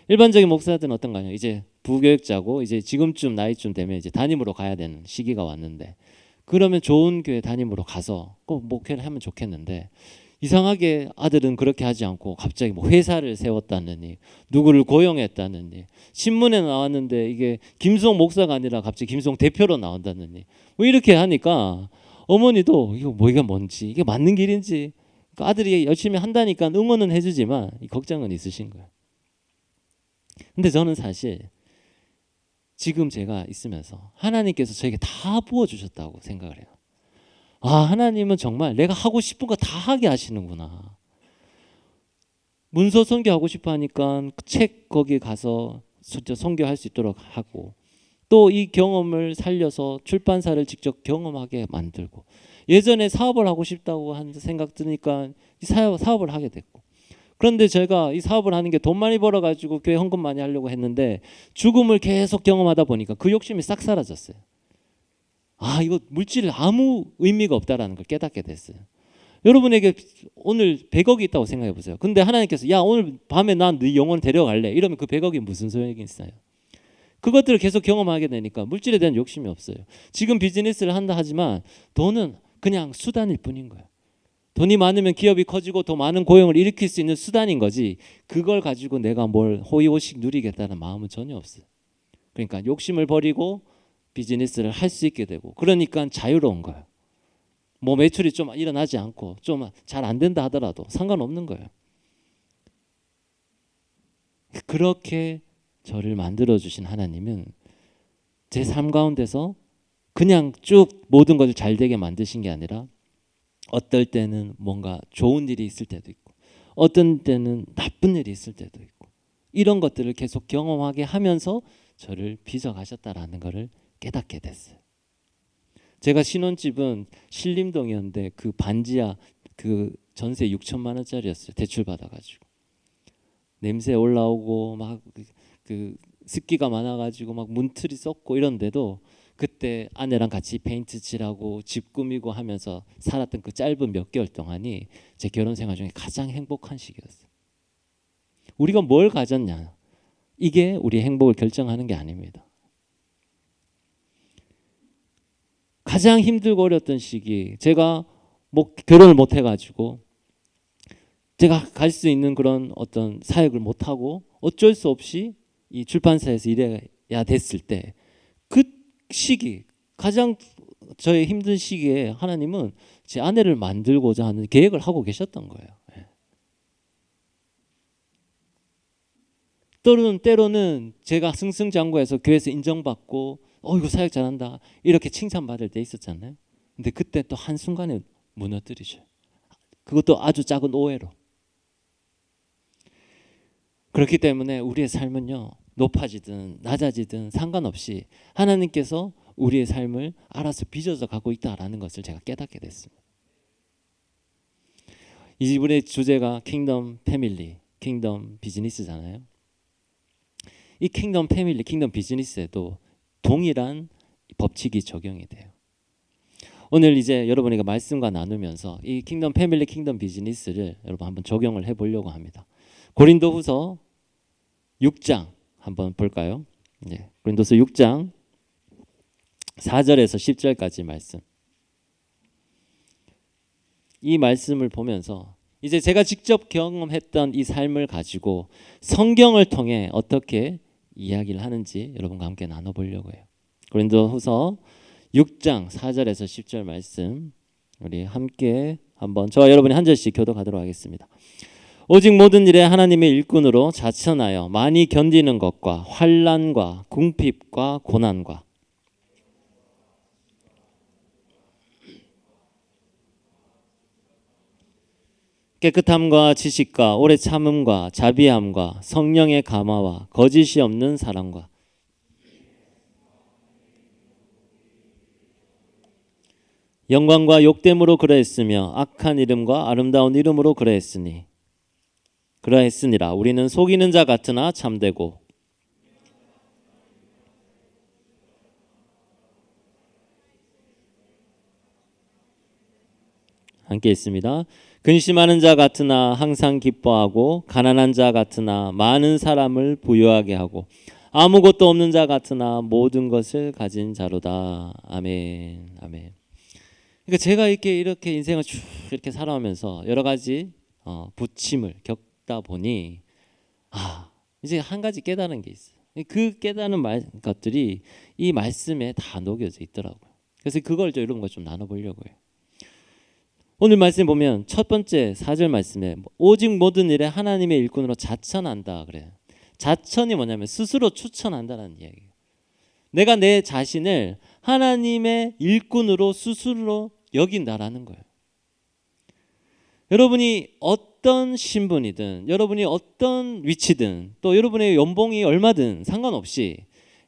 일반적인 목사들은 어떤가요? 이제 부교육자고 이제 지금쯤 나이쯤 되면 이제 담임으로 가야 되는 시기가 왔는데, 그러면 좋은 교회 담임으로 가서 꼭 목회를 하면 좋겠는데, 이상하게 아들은 그렇게 하지 않고 갑자기 뭐 회사를 세웠다느니 누구를 고용했다느니 신문에 나왔는데 이게 김수홍 목사가 아니라 갑자기 김수홍 대표로 나온다느니 뭐 이렇게 하니까 어머니도 이게 뭔지, 이게 맞는 길인지, 그러니까 아들이 열심히 한다니까 응원은 해주지만 걱정은 있으신 거예요. 근데 저는 사실 지금 제가 있으면서 하나님께서 저에게 다 부어주셨다고 생각을 해요. 하나님은 정말 내가 하고 싶은 거 다 하게 하시는구나. 문서 선교하고 싶어 하니까 책 거기 가서 선교할 수 있도록 하고, 또 이 경험을 살려서 출판사를 직접 경험하게 만들고, 예전에 사업을 하고 싶다고 한 생각 드니까 사업을 하게 됐고, 그런데 제가 이 사업을 하는 게 돈 많이 벌어가지고 교회 헌금 많이 하려고 했는데 죽음을 계속 경험하다 보니까 그 욕심이 싹 사라졌어요. 이거 물질 아무 의미가 없다라는 걸 깨닫게 됐어요. 여러분에게 오늘 100억이 있다고 생각해 보세요. 근데 하나님께서 야 오늘 밤에 난 네 영혼 데려갈래, 이러면 그 100억이 무슨 소용이 있어요? 그것들을 계속 경험하게 되니까 물질에 대한 욕심이 없어요. 지금 비즈니스를 한다 하지만 돈은 그냥 수단일 뿐인 거예요. 돈이 많으면 기업이 커지고 더 많은 고용을 일으킬 수 있는 수단인 거지, 그걸 가지고 내가 뭘 호의호식 누리겠다는 마음은 전혀 없어요. 그러니까 욕심을 버리고 비즈니스를 할 수 있게 되고, 그러니까 자유로운 거예요. 뭐 매출이 좀 일어나지 않고 좀 잘 안 된다 하더라도 상관없는 거예요. 그렇게 저를 만들어주신 하나님은 제 삶 가운데서 그냥 쭉 모든 것을 잘 되게 만드신 게 아니라 어떨 때는 뭔가 좋은 일이 있을 때도 있고 어떤 때는 나쁜 일이 있을 때도 있고, 이런 것들을 계속 경험하게 하면서 저를 빚어가셨다라는 것을 깨닫게 됐어요. 제가 신혼집은 신림동이었는데 그 반지하 그 전세 6천만 원짜리였어요. 대출 받아가지고 냄새 올라오고 막 그 습기가 많아가지고 막 문틀이 썩고 이런데도 그때 아내랑 같이 페인트 칠하고 집 꾸미고 하면서 살았던 그 짧은 몇 개월 동안이 제 결혼 생활 중에 가장 행복한 시기였어요. 우리가 뭘 가졌냐, 이게 우리의 행복을 결정하는 게 아닙니다. 가장 힘들고 어렸던 시기, 제가 뭐 결혼을 못 해가지고 제가 갈 수 있는 그런 어떤 사역을 못 하고 어쩔 수 없이 이 출판사에서 일해야 됐을 때, 그 시기 가장 저의 힘든 시기에 하나님은 제 아내를 만들고자 하는 계획을 하고 계셨던 거예요. 때로는 제가 승승장구해서 교회에서 인정받고 이거 사역 잘한다 이렇게 칭찬받을 때 있었잖아요. 근데 그때 또 한순간에 무너뜨리셔요. 그것도 아주 작은 오해로. 그렇기 때문에 우리의 삶은요, 높아지든 낮아지든 상관없이 하나님께서 우리의 삶을 알아서 빚어서 가고 있다라는 것을 제가 깨닫게 됐습니다. 이번의 주제가 킹덤 패밀리, 킹덤 비즈니스잖아요. 이 킹덤 패밀리, 킹덤 비즈니스에도 동일한 법칙이 적용이 돼요. 오늘 이제 여러분에게 말씀과 나누면서 이 킹덤 패밀리, 킹덤 비즈니스를 여러분 한번 적용을 해보려고 합니다. 고린도후서 6장 한번 볼까요? 네, 고린도서 6장 4절에서 10절까지 말씀. 이 말씀을 보면서 이제 제가 직접 경험했던 이 삶을 가지고 성경을 통해 어떻게 이야기를 하는지 여러분과 함께 나눠보려고 해요. 고린도후서 6장 4절에서 10절 말씀 우리 함께 한번 저와 여러분이 한 절씩 교독하도록 하겠습니다. 오직 모든 일에 하나님의 일꾼으로 자천하여 많이 견디는 것과 환난과 궁핍과 고난과 깨끗함과 지식과 오래 참음과 자비함과 성령의 감화와 거짓이 없는 사랑과 영광과 욕됨으로 그러했으며 악한 이름과 아름다운 이름으로 그러했으니라. 우리는 속이는 자 같으나 참되고 함께 있습니다. 근심하는 자 같으나 항상 기뻐하고 가난한 자 같으나 많은 사람을 부유하게 하고 아무것도 없는 자 같으나 모든 것을 가진 자로다. 아멘. 아멘. 그러니까 제가 이렇게 인생을 쭉 이렇게 살아오면서 여러 가지 부침을 겪다 보니 이제 한 가지 깨달은 게 있어요. 그 깨달은 것들이 이 말씀에 다 녹여져 있더라고요. 그래서 그걸 여러분과 좀 나눠보려고요. 오늘 말씀 보면 첫 번째 4절 말씀에 오직 모든 일에 하나님의 일꾼으로 자천한다 그래요. 자천이 뭐냐면 스스로 추천한다는 이야기예요. 내가 내 자신을 하나님의 일꾼으로 스스로 여긴다라는 거예요. 여러분이 어떤 신분이든 여러분이 어떤 위치든 또 여러분의 연봉이 얼마든 상관없이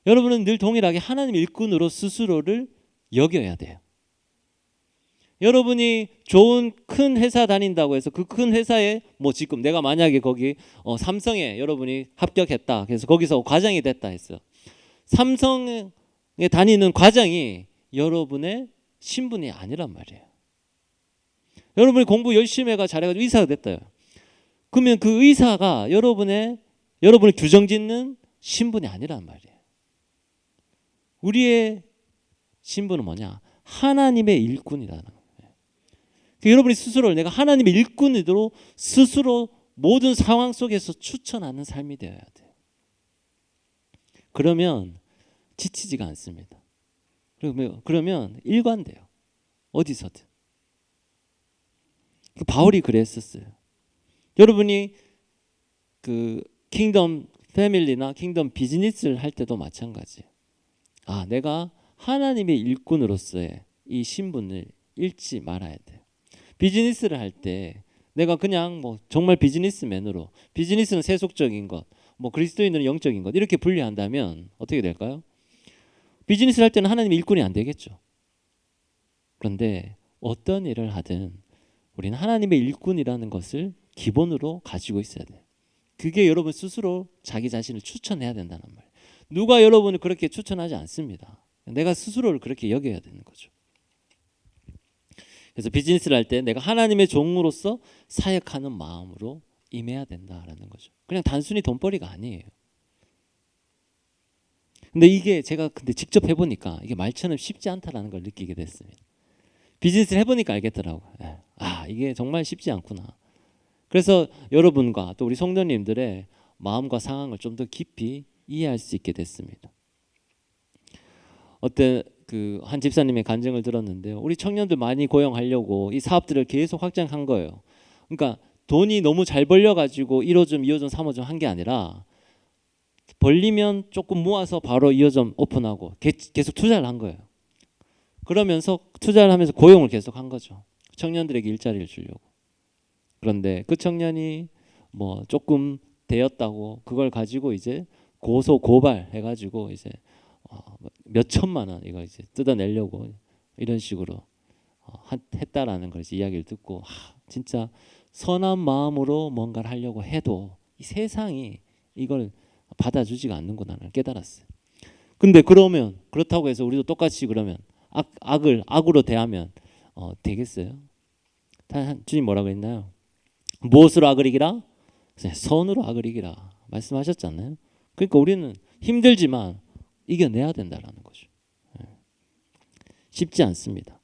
여러분은 늘 동일하게 하나님 일꾼으로 스스로를 여겨야 돼요. 여러분이 좋은 큰 회사 다닌다고 해서 그 큰 회사에 지금 내가 만약에 거기 삼성에 여러분이 합격했다. 그래서 거기서 과장이 됐다 했어. 삼성에 다니는 과장이 여러분의 신분이 아니란 말이에요. 여러분이 공부 열심히 해가 잘해가지고 의사가 됐다. 그러면 그 의사가 여러분을 규정짓는 신분이 아니란 말이에요. 우리의 신분은 뭐냐? 하나님의 일꾼이라는 거예요. 여러분이 스스로를 내가 하나님의 일꾼으로 스스로 모든 상황 속에서 추천하는 삶이 되어야 돼요. 그러면 지치지가 않습니다. 그러면 일관돼요. 어디서든. 바울이 그랬었어요. 여러분이 그 킹덤 패밀리나 킹덤 비즈니스를 할 때도 마찬가지예요. 내가 하나님의 일꾼으로서의 이 신분을 잃지 말아야 돼요. 비즈니스를 할 때 내가 그냥 정말 비즈니스맨으로 비즈니스는 세속적인 것, 그리스도인은 영적인 것 이렇게 분리한다면 어떻게 될까요? 비즈니스를 할 때는 하나님의 일꾼이 안 되겠죠. 그런데 어떤 일을 하든 우리는 하나님의 일꾼이라는 것을 기본으로 가지고 있어야 돼요. 그게 여러분 스스로 자기 자신을 추천해야 된다는 말이에요. 누가 여러분을 그렇게 추천하지 않습니다. 내가 스스로를 그렇게 여겨야 되는 거죠. 그래서 비즈니스를 할 때 내가 하나님의 종으로서 사역하는 마음으로 임해야 된다라는 거죠. 그냥 단순히 돈벌이가 아니에요. 근데 이게 제가 직접 해보니까 이게 말처럼 쉽지 않다라는 걸 느끼게 됐습니다. 비즈니스를 해보니까 알겠더라고요. 이게 정말 쉽지 않구나. 그래서 여러분과 또 우리 성도님들의 마음과 상황을 좀 더 깊이 이해할 수 있게 됐습니다. 한 집사님의 간증을 들었는데요. 우리 청년들 많이 고용하려고 이 사업들을 계속 확장한 거예요. 그러니까 돈이 너무 잘 벌려가지고 1호점, 2호점, 3호점 한 게 아니라 벌리면 조금 모아서 바로 2호점 오픈하고 계속 투자를 한 거예요. 그러면서 투자를 하면서 고용을 계속 한 거죠. 청년들에게 일자리를 주려고. 그런데 그 청년이 조금 되었다고 그걸 가지고 이제 고소 고발 해가지고 이제 몇 천만 원 이거 이제 뜯어내려고 이런 식으로 했다라는 걸 이제 이야기를 듣고 진짜 선한 마음으로 뭔가를 하려고 해도 이 세상이 이걸 받아주지가 않는구나를 깨달았어요. 근데 그렇다고 해서 우리도 똑같이 그러면 악으로 대하면 되겠어요? 주님 뭐라고 했나요? 무엇으로 악을 이기라? 선으로 악을 이기라 말씀하셨잖아요. 그러니까 우리는 힘들지만 이겨내야 된다라는 거죠. 쉽지 않습니다.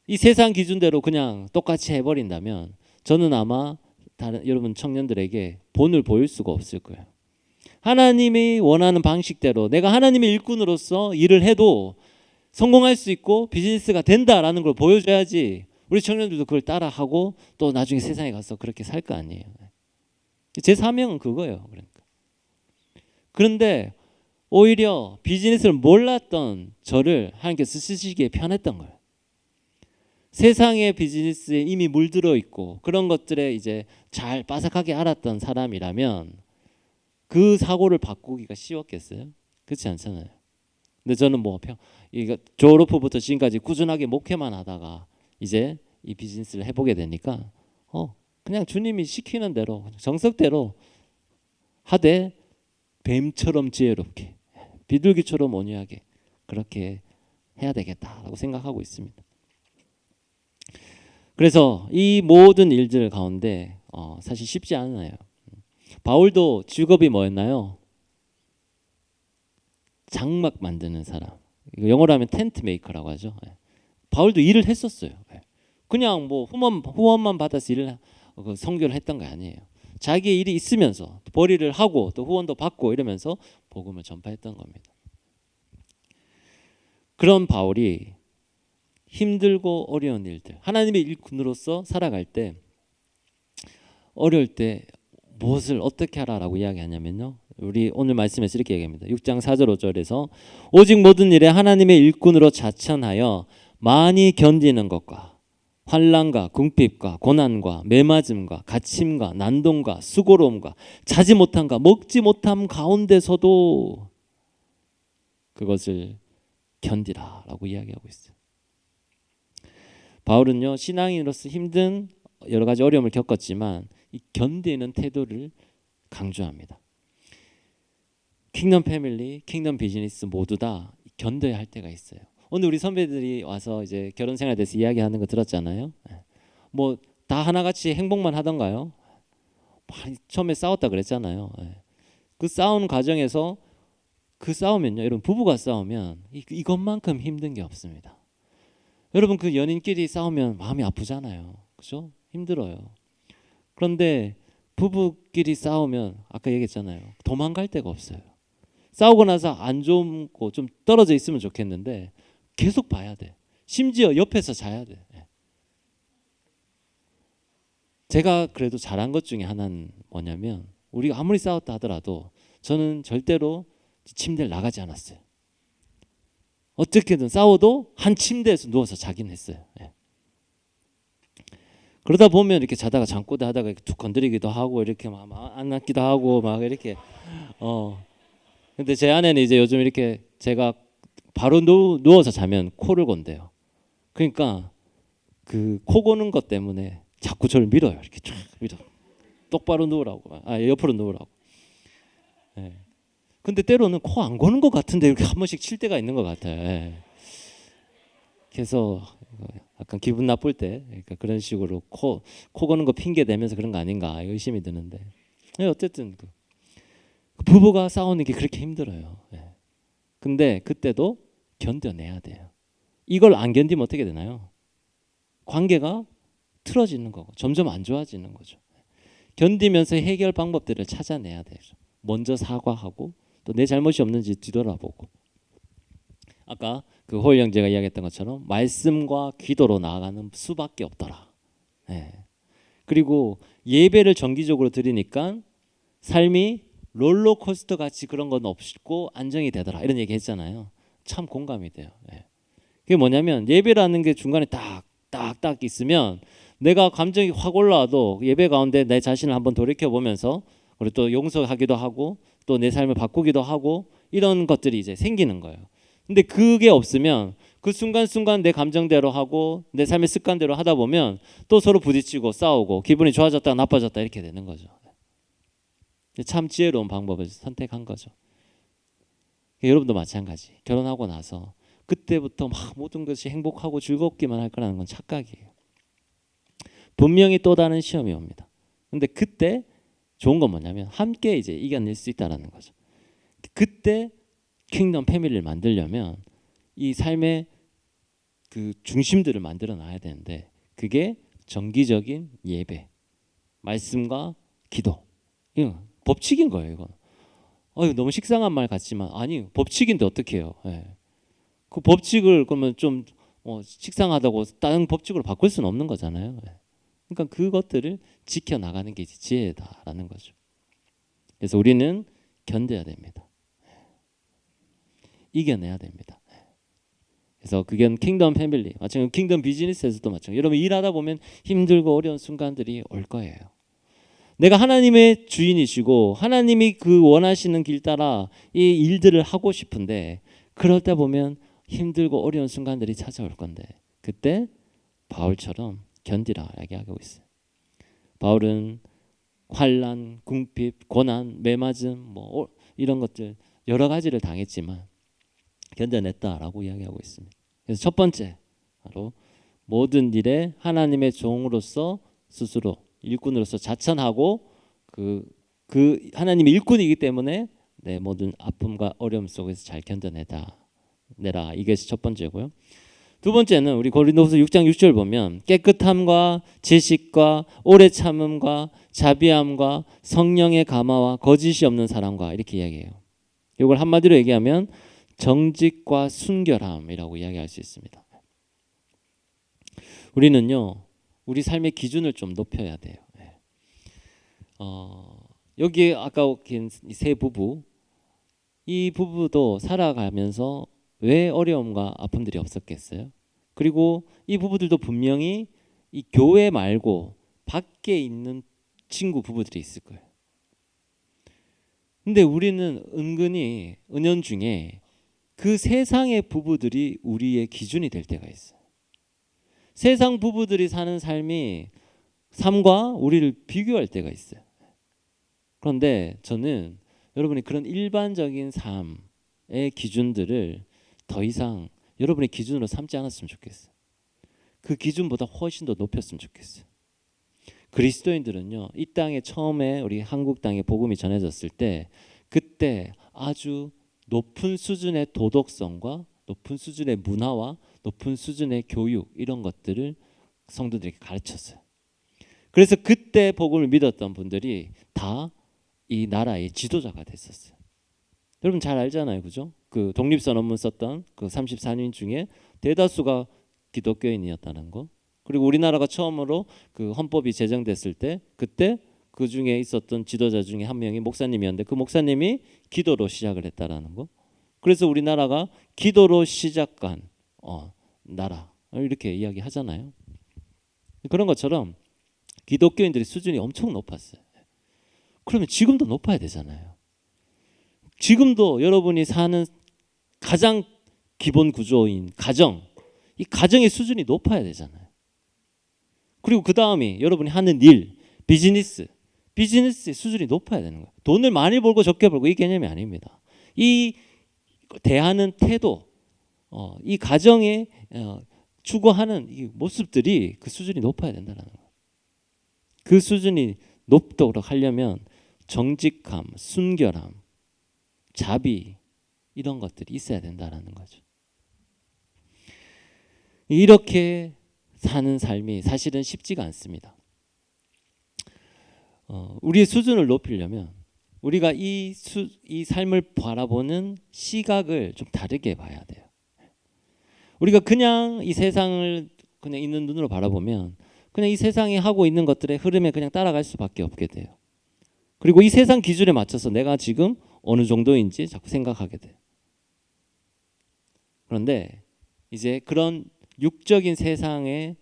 이 세상 기준대로 그냥 똑같이 해버린다면 저는 아마 다른 여러분 청년들에게 본을 보일 수가 없을 거예요. 하나님이 원하는 방식대로 내가 하나님의 일꾼으로서 일을 해도 성공할 수 있고 비즈니스가 된다라는 걸 보여줘야지 우리 청년들도 그걸 따라하고 또 나중에 세상에 가서 그렇게 살 거 아니에요. 제 사명은 그거예요. 그런데 오히려 비즈니스를 몰랐던 저를 하나님께서 쓰시기에 편했던 거예요. 세상의 비즈니스에 이미 물들어 있고 그런 것들에 이제 잘 빠삭하게 알았던 사람이라면 그 사고를 바꾸기가 쉬웠겠어요? 그렇지 않잖아요. 근데 저는 이거 졸업 후부터 지금까지 꾸준하게 목회만 하다가 이제 이 비즈니스를 해보게 되니까 그냥 주님이 시키는 대로 정석대로 하되 뱀처럼 지혜롭게 비둘기처럼 온유하게 그렇게 해야 되겠다라고 생각하고 있습니다. 그래서 이 모든 일들 가운데 사실 쉽지 않아요. 바울도 직업이 뭐였나요? 장막 만드는 사람. 이거 영어로 하면 텐트 메이커라고 하죠. 바울도 일을 했었어요. 그냥 뭐 후원만 받아서 일을 선교를 했던 거 아니에요. 자기의 일이 있으면서 벌이를 하고 또 후원도 받고 이러면서 복음을 전파했던 겁니다. 그런 바울이 힘들고 어려운 일들, 하나님의 일꾼으로서 살아갈 때 어려울 때 무엇을 어떻게 하라라고 이야기하냐면요. 우리 오늘 말씀에서 이렇게 얘기합니다. 6장 4절 5절에서 오직 모든 일에 하나님의 일꾼으로 자천하여 많이 견디는 것과 환난과 궁핍과 고난과 매맞음과 갇힘과 난동과 수고로움과 자지 못함과 먹지 못함 가운데서도 그것을 견디라라고 이야기하고 있어요. 바울은요, 신앙인으로서 힘든 여러 가지 어려움을 겪었지만 이 견디는 태도를 강조합니다. 킹덤 패밀리, 킹덤 비즈니스 모두 다 견뎌야 할 때가 있어요. 오늘 우리 선배들이 와서 이제 결혼 생활에 대해서 이야기하는 거 들었잖아요. 뭐 다 하나같이 행복만 하던가요? 처음에 싸웠다 그랬잖아요. 그 싸우는 과정에서 그 싸우면요, 여러분 부부가 싸우면 이것만큼 힘든 게 없습니다. 여러분 그 연인끼리 싸우면 마음이 아프잖아요. 그죠? 힘들어요. 그런데 부부끼리 싸우면 아까 얘기했잖아요. 도망갈 데가 없어요. 싸우고 나서 안 좋고 좀 떨어져 있으면 좋겠는데 계속 봐야 돼. 심지어 옆에서 자야 돼. 제가 그래도 잘한 것 중에 하나는 뭐냐면 우리가 아무리 싸웠다 하더라도 저는 절대로 침대를 나가지 않았어요. 어떻게든 싸워도 한 침대에서 누워서 자긴 했어요. 그러다 보면 이렇게 자다가 잠꼬대 하다가 이렇게 툭 건드리기도 하고 이렇게 막 안 앉기도 하고 막 이렇게 근데 제 아내는 이제 요즘 이렇게 제가 바로 누워서 자면 코를 곤대요. 그러니까 그 코 고는 것 때문에 자꾸 저를 밀어요. 이렇게 쫙 밀어. 똑바로 누우라고. 옆으로 누우라고. 근데 때로는 코 안 고는 것 같은데 이렇게 한 번씩 칠 때가 있는 것 같아요. 그래서 약간 기분 나쁠 때 그러니까 그런 식으로 코 고는 거 핑계 대면서 그런 거 아닌가 의심이 드는데 어쨌든 그 부부가 싸우는 게 그렇게 힘들어요. 근데 그때도 견뎌내야 돼요. 이걸 안 견디면 어떻게 되나요? 관계가 틀어지는 거고 점점 안 좋아지는 거죠. 견디면서 해결 방법들을 찾아내야 돼요. 먼저 사과하고 또 내 잘못이 없는지 뒤돌아보고 아까 그 호일 형제가 이야기했던 것처럼 말씀과 기도로 나아가는 수밖에 없더라. 그리고 예배를 정기적으로 드리니까 삶이 롤러코스터 같이 그런 건 없고 안정이 되더라 이런 얘기 했잖아요. 참 공감이 돼요. 그게 뭐냐면 예배라는 게 중간에 딱딱딱 있으면 내가 감정이 확 올라와도 예배 가운데 내 자신을 한번 돌이켜 보면서 그리고 또 용서하기도 하고 또 내 삶을 바꾸기도 하고 이런 것들이 이제 생기는 거예요. 근데 그게 없으면 그 순간순간 내 감정대로 하고 내 삶의 습관대로 하다 보면 또 서로 부딪히고 싸우고 기분이 좋아졌다 나빠졌다 이렇게 되는 거죠. 참 지혜로운 방법을 선택한 거죠. 여러분도 마찬가지. 결혼하고 나서 그때부터 막 모든 것이 행복하고 즐겁기만 할 거라는 건 착각이에요. 분명히 또 다른 시험이 옵니다. 근데 그때 좋은 건 뭐냐면 함께 이제 이겨낼 수 있다라는 거죠. 그때 킹덤 패밀리를 만들려면 이 삶의 그 중심들을 만들어 놔야 되는데 그게 정기적인 예배, 말씀과 기도. 이거 법칙인 거예요, 이건. 너무 식상한 말 같지만 아니 법칙인데 어떻게 해요? 그 법칙을 그러면 좀 식상하다고 다른 법칙으로 바꿀 수는 없는 거잖아요. 그러니까 그것들을 지켜 나가는 게 지혜다라는 거죠. 그래서 우리는 견뎌야 됩니다. 이겨내야 됩니다. 그래서 그게 킹덤 패밀리, 마찬가지로 킹덤 비즈니스에서도 마찬가지로 여러분 일하다 보면 힘들고 어려운 순간들이 올 거예요. 내가 하나님의 주인이시고 하나님이 그 원하시는 길 따라 이 일들을 하고 싶은데 그럴 때 보면 힘들고 어려운 순간들이 찾아올 건데 그때 바울처럼 견디라 이야기하고 있어요. 바울은 환난, 궁핍, 고난, 매맞음 뭐 이런 것들 여러 가지를 당했지만 견뎌냈다라고 이야기하고 있습니다. 그래서 첫 번째 바로 모든 일에 하나님의 종으로서 스스로 일꾼으로서 자천하고 그 하나님의 일꾼이기 때문에 내 모든 아픔과 어려움 속에서 잘 견뎌내라. 이게 첫 번째고요. 두 번째는 우리 고린도후서 6장 6절 보면 깨끗함과 지식과 오래 참음과 자비함과 성령의 감화와 거짓이 없는 사랑과 이렇게 이야기해요. 이걸 한마디로 얘기하면 정직과 순결함이라고 이야기할 수 있습니다. 우리는요, 우리 삶의 기준을 좀 높여야 돼요. 여기 아까 세 부부, 이 부부도 살아가면서 왜 어려움과 아픔들이 없었겠어요? 그리고 이 부부들도 분명히 이 교회 말고 밖에 있는 친구 부부들이 있을 거예요. 근데 우리는 은근히 은연중에 그 세상의 부부들이 우리의 기준이 될 때가 있어요. 세상 부부들이 사는 삶과 우리를 비교할 때가 있어요. 그런데 저는 여러분이 그런 일반적인 삶의 기준들을 더 이상 여러분의 기준으로 삼지 않았으면 좋겠어요. 그 기준보다 훨씬 더 높였으면 좋겠어요. 그리스도인들은요, 이 땅에 처음에 우리 한국 땅에 복음이 전해졌을 때 그때 아주 높은 수준의 도덕성과 높은 수준의 문화와 높은 수준의 교육 이런 것들을 성도들에게 가르쳤어요. 그래서 그때 복음을 믿었던 분들이 다 이 나라의 지도자가 됐었어요. 여러분 잘 알잖아요, 그죠? 그 독립선언문 썼던 그 34인 중에 대다수가 기독교인이었다는 거. 그리고 우리나라가 처음으로 그 헌법이 제정됐을 때 그때 그 중에 있었던 지도자 중에 한 명이 목사님이었는데 그 목사님이 기도로 시작을 했다라는 거. 그래서 우리나라가 기도로 시작한 나라 이렇게 이야기하잖아요. 그런 것처럼 기독교인들의 수준이 엄청 높았어요. 그러면 지금도 높아야 되잖아요. 지금도 여러분이 사는 가장 기본 구조인 가정, 이 가정의 수준이 높아야 되잖아요. 그리고 그 다음이 여러분이 하는 일, 비즈니스의 수준이 높아야 되는 거예요. 돈을 많이 벌고 적게 벌고 이 개념이 아닙니다. 이 대하는 태도, 이 가정에 추구하는 이 모습들이 그 수준이 높아야 된다는 거예요. 그 수준이 높도록 하려면 정직함, 순결함, 자비 이런 것들이 있어야 된다는 거죠. 이렇게 사는 삶이 사실은 쉽지가 않습니다. 우리의 수준을 높이려면 우리가 이 삶을 바라보는 시각을 좀 다르게 봐야 돼요. 우리가 그냥 이 세상을 그냥 있는 눈으로 바라보면 그냥 이 세상이 하고 있는 것들의 흐름에 그냥 따라갈 수밖에 없게 돼요. 그리고 이 세상 기준에 맞춰서 내가 지금 어느 정도인지 자꾸 생각하게 돼요. 그런데 이제 그런 육적인 세상에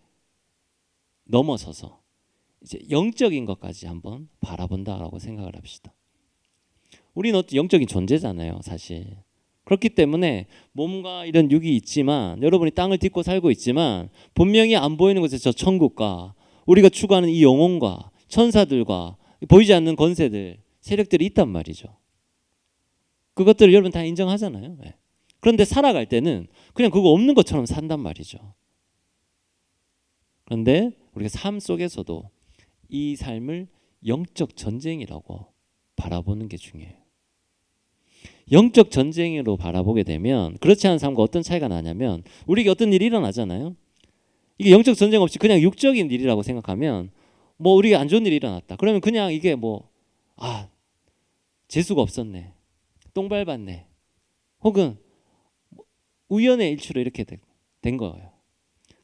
넘어서서 이제 영적인 것까지 한번 바라본다라고 생각을 합시다. 우리는 어떤 영적인 존재잖아요, 사실. 그렇기 때문에 몸과 이런 육이 있지만 여러분이 땅을 딛고 살고 있지만 분명히 안 보이는 곳에서 저 천국과 우리가 추구하는 이 영혼과 천사들과 보이지 않는 권세들, 세력들이 있단 말이죠. 그것들을 여러분 다 인정하잖아요. 그런데 살아갈 때는 그냥 그거 없는 것처럼 산단 말이죠. 그런데 우리가 삶 속에서도 이 삶을 영적 전쟁이라고 바라보는 게 중요해요. 영적 전쟁으로 바라보게 되면 그렇지 않은 삶과 어떤 차이가 나냐면 우리에게 어떤 일이 일어나잖아요. 이게 영적 전쟁 없이 그냥 육적인 일이라고 생각하면 뭐 우리에게 안 좋은 일이 일어났다. 그러면 그냥 이게 재수가 없었네. 똥 밟았네. 혹은 우연의 일치로 이렇게 된 거예요.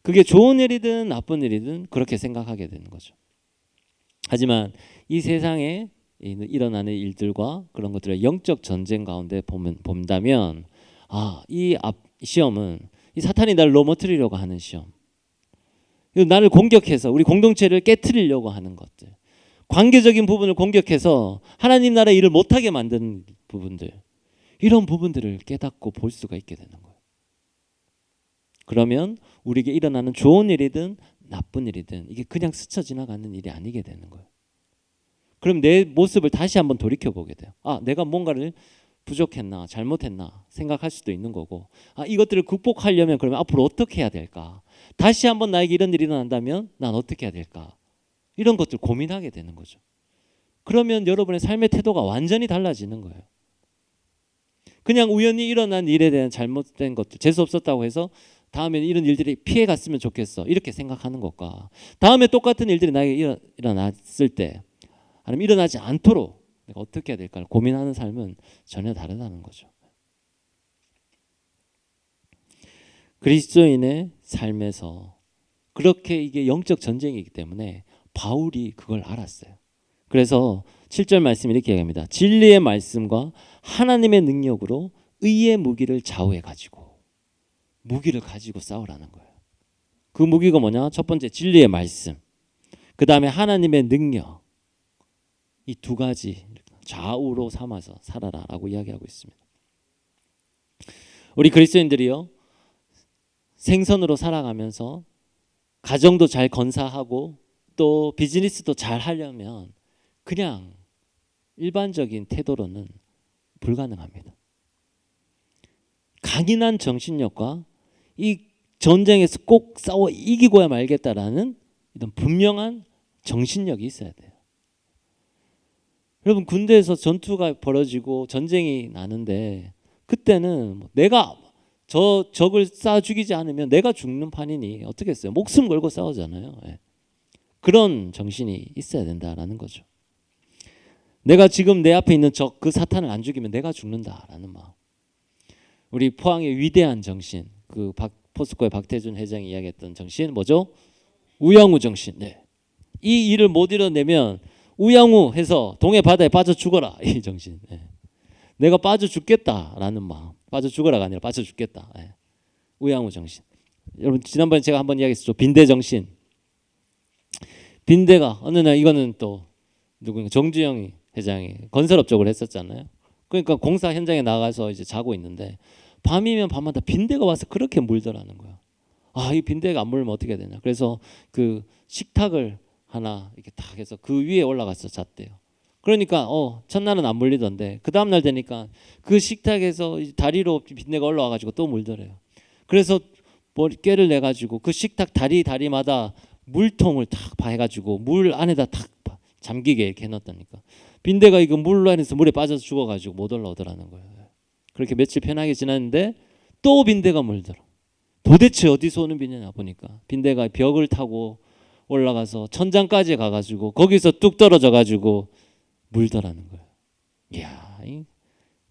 그게 좋은 일이든 나쁜 일이든 그렇게 생각하게 되는 거죠. 하지만 이 세상에 일어나는 일들과 그런 것들의 영적 전쟁 가운데 본다면 이 시험은 이 사탄이 나를 넘어뜨리려고 하는 시험, 나를 공격해서 우리 공동체를 깨트리려고 하는 것들, 관계적인 부분을 공격해서 하나님 나라의 일을 못하게 만드는 부분들, 이런 부분들을 깨닫고 볼 수가 있게 되는 거예요. 그러면 우리에게 일어나는 좋은 일이든 나쁜 일이든 이게 그냥 스쳐 지나가는 일이 아니게 되는 거예요. 그럼 내 모습을 다시 한번 돌이켜보게 돼요. 내가 뭔가를 부족했나 잘못했나 생각할 수도 있는 거고 이것들을 극복하려면 그러면 앞으로 어떻게 해야 될까? 다시 한번 나에게 이런 일이 일어난다면 난 어떻게 해야 될까? 이런 것들 고민하게 되는 거죠. 그러면 여러분의 삶의 태도가 완전히 달라지는 거예요. 그냥 우연히 일어난 일에 대한 잘못된 것들, 재수 없었다고 해서 다음에 이런 일들이 피해갔으면 좋겠어 이렇게 생각하는 것과 다음에 똑같은 일들이 나에게 일어났을 때 아니면 일어나지 않도록 내가 어떻게 해야 될까 고민하는 삶은 전혀 다르다는 거죠. 그리스도인의 삶에서 그렇게 이게 영적 전쟁이기 때문에 바울이 그걸 알았어요. 그래서 7절 말씀 이렇게 얘기합니다. 진리의 말씀과 하나님의 능력으로 의의 무기를 좌우해 가지고 무기를 가지고 싸우라는 거예요. 그 무기가 뭐냐? 첫 번째 진리의 말씀, 그 다음에 하나님의 능력. 이 두 가지 좌우로 삼아서 살아라라고 이야기하고 있습니다. 우리 그리스도인들이요 생선으로 살아가면서 가정도 잘 건사하고 또 비즈니스도 잘 하려면 그냥 일반적인 태도로는 불가능합니다. 강인한 정신력과 이 전쟁에서 꼭 싸워 이기고야 말겠다라는 이런 분명한 정신력이 있어야 돼요. 여러분 군대에서 전투가 벌어지고 전쟁이 나는데 그때는 내가 적을 쏴 죽이지 않으면 내가 죽는 판이니 어떻게 했어요? 목숨 걸고 싸우잖아요. 그런 정신이 있어야 된다라는 거죠. 내가 지금 내 앞에 있는 적 그 사탄을 안 죽이면 내가 죽는다라는 마음. 우리 포항의 위대한 정신, 그 포스코의 박태준 회장이 이야기했던 정신 뭐죠? 우양우 정신. 네. 이 일을 못 이뤄내면 우양우 해서 동해 바다에 빠져 죽어라 이 정신. 네. 내가 빠져 죽겠다라는 마음. 빠져 죽어라가 아니라 빠져 죽겠다. 네. 우양우 정신. 여러분 지난번에 제가 한번 이야기했었죠. 빈대 정신. 빈대가 어느 날 이거는 또 누구인가 정주영 회장이 건설업 쪽을 했었잖아요. 그러니까 공사 현장에 나가서 이제 자고 있는데 밤이면 밤마다 빈대가 와서 그렇게 물더라는 거야. 아, 이 빈대가 안 물면 어떻게 되냐. 그래서 그 식탁을 하나 이렇게 탁 해서 그 위에 올라가서 잤대요. 그러니까 첫날은 안 물리던데 그 다음 날 되니까 그 식탁에서 다리로 빈대가 올라와 가지고 또 물더래요. 그래서 꾀를 내 가지고 그 식탁 다리마다 물통을 탁 파해가지고 물 안에다 탁 잠기게 이렇게 해놨다니까. 빈대가 이거 물 안에서 물에 빠져서 죽어가지고 못 올라오더라는 거예요. 그렇게 며칠 편하게 지났는데 또 빈대가 물더라. 도대체 어디서 오는 빈대냐 보니까 빈대가 벽을 타고 올라가서 천장까지 가가지고 거기서 뚝 떨어져가지고 물더라는 거예요. 이야, 이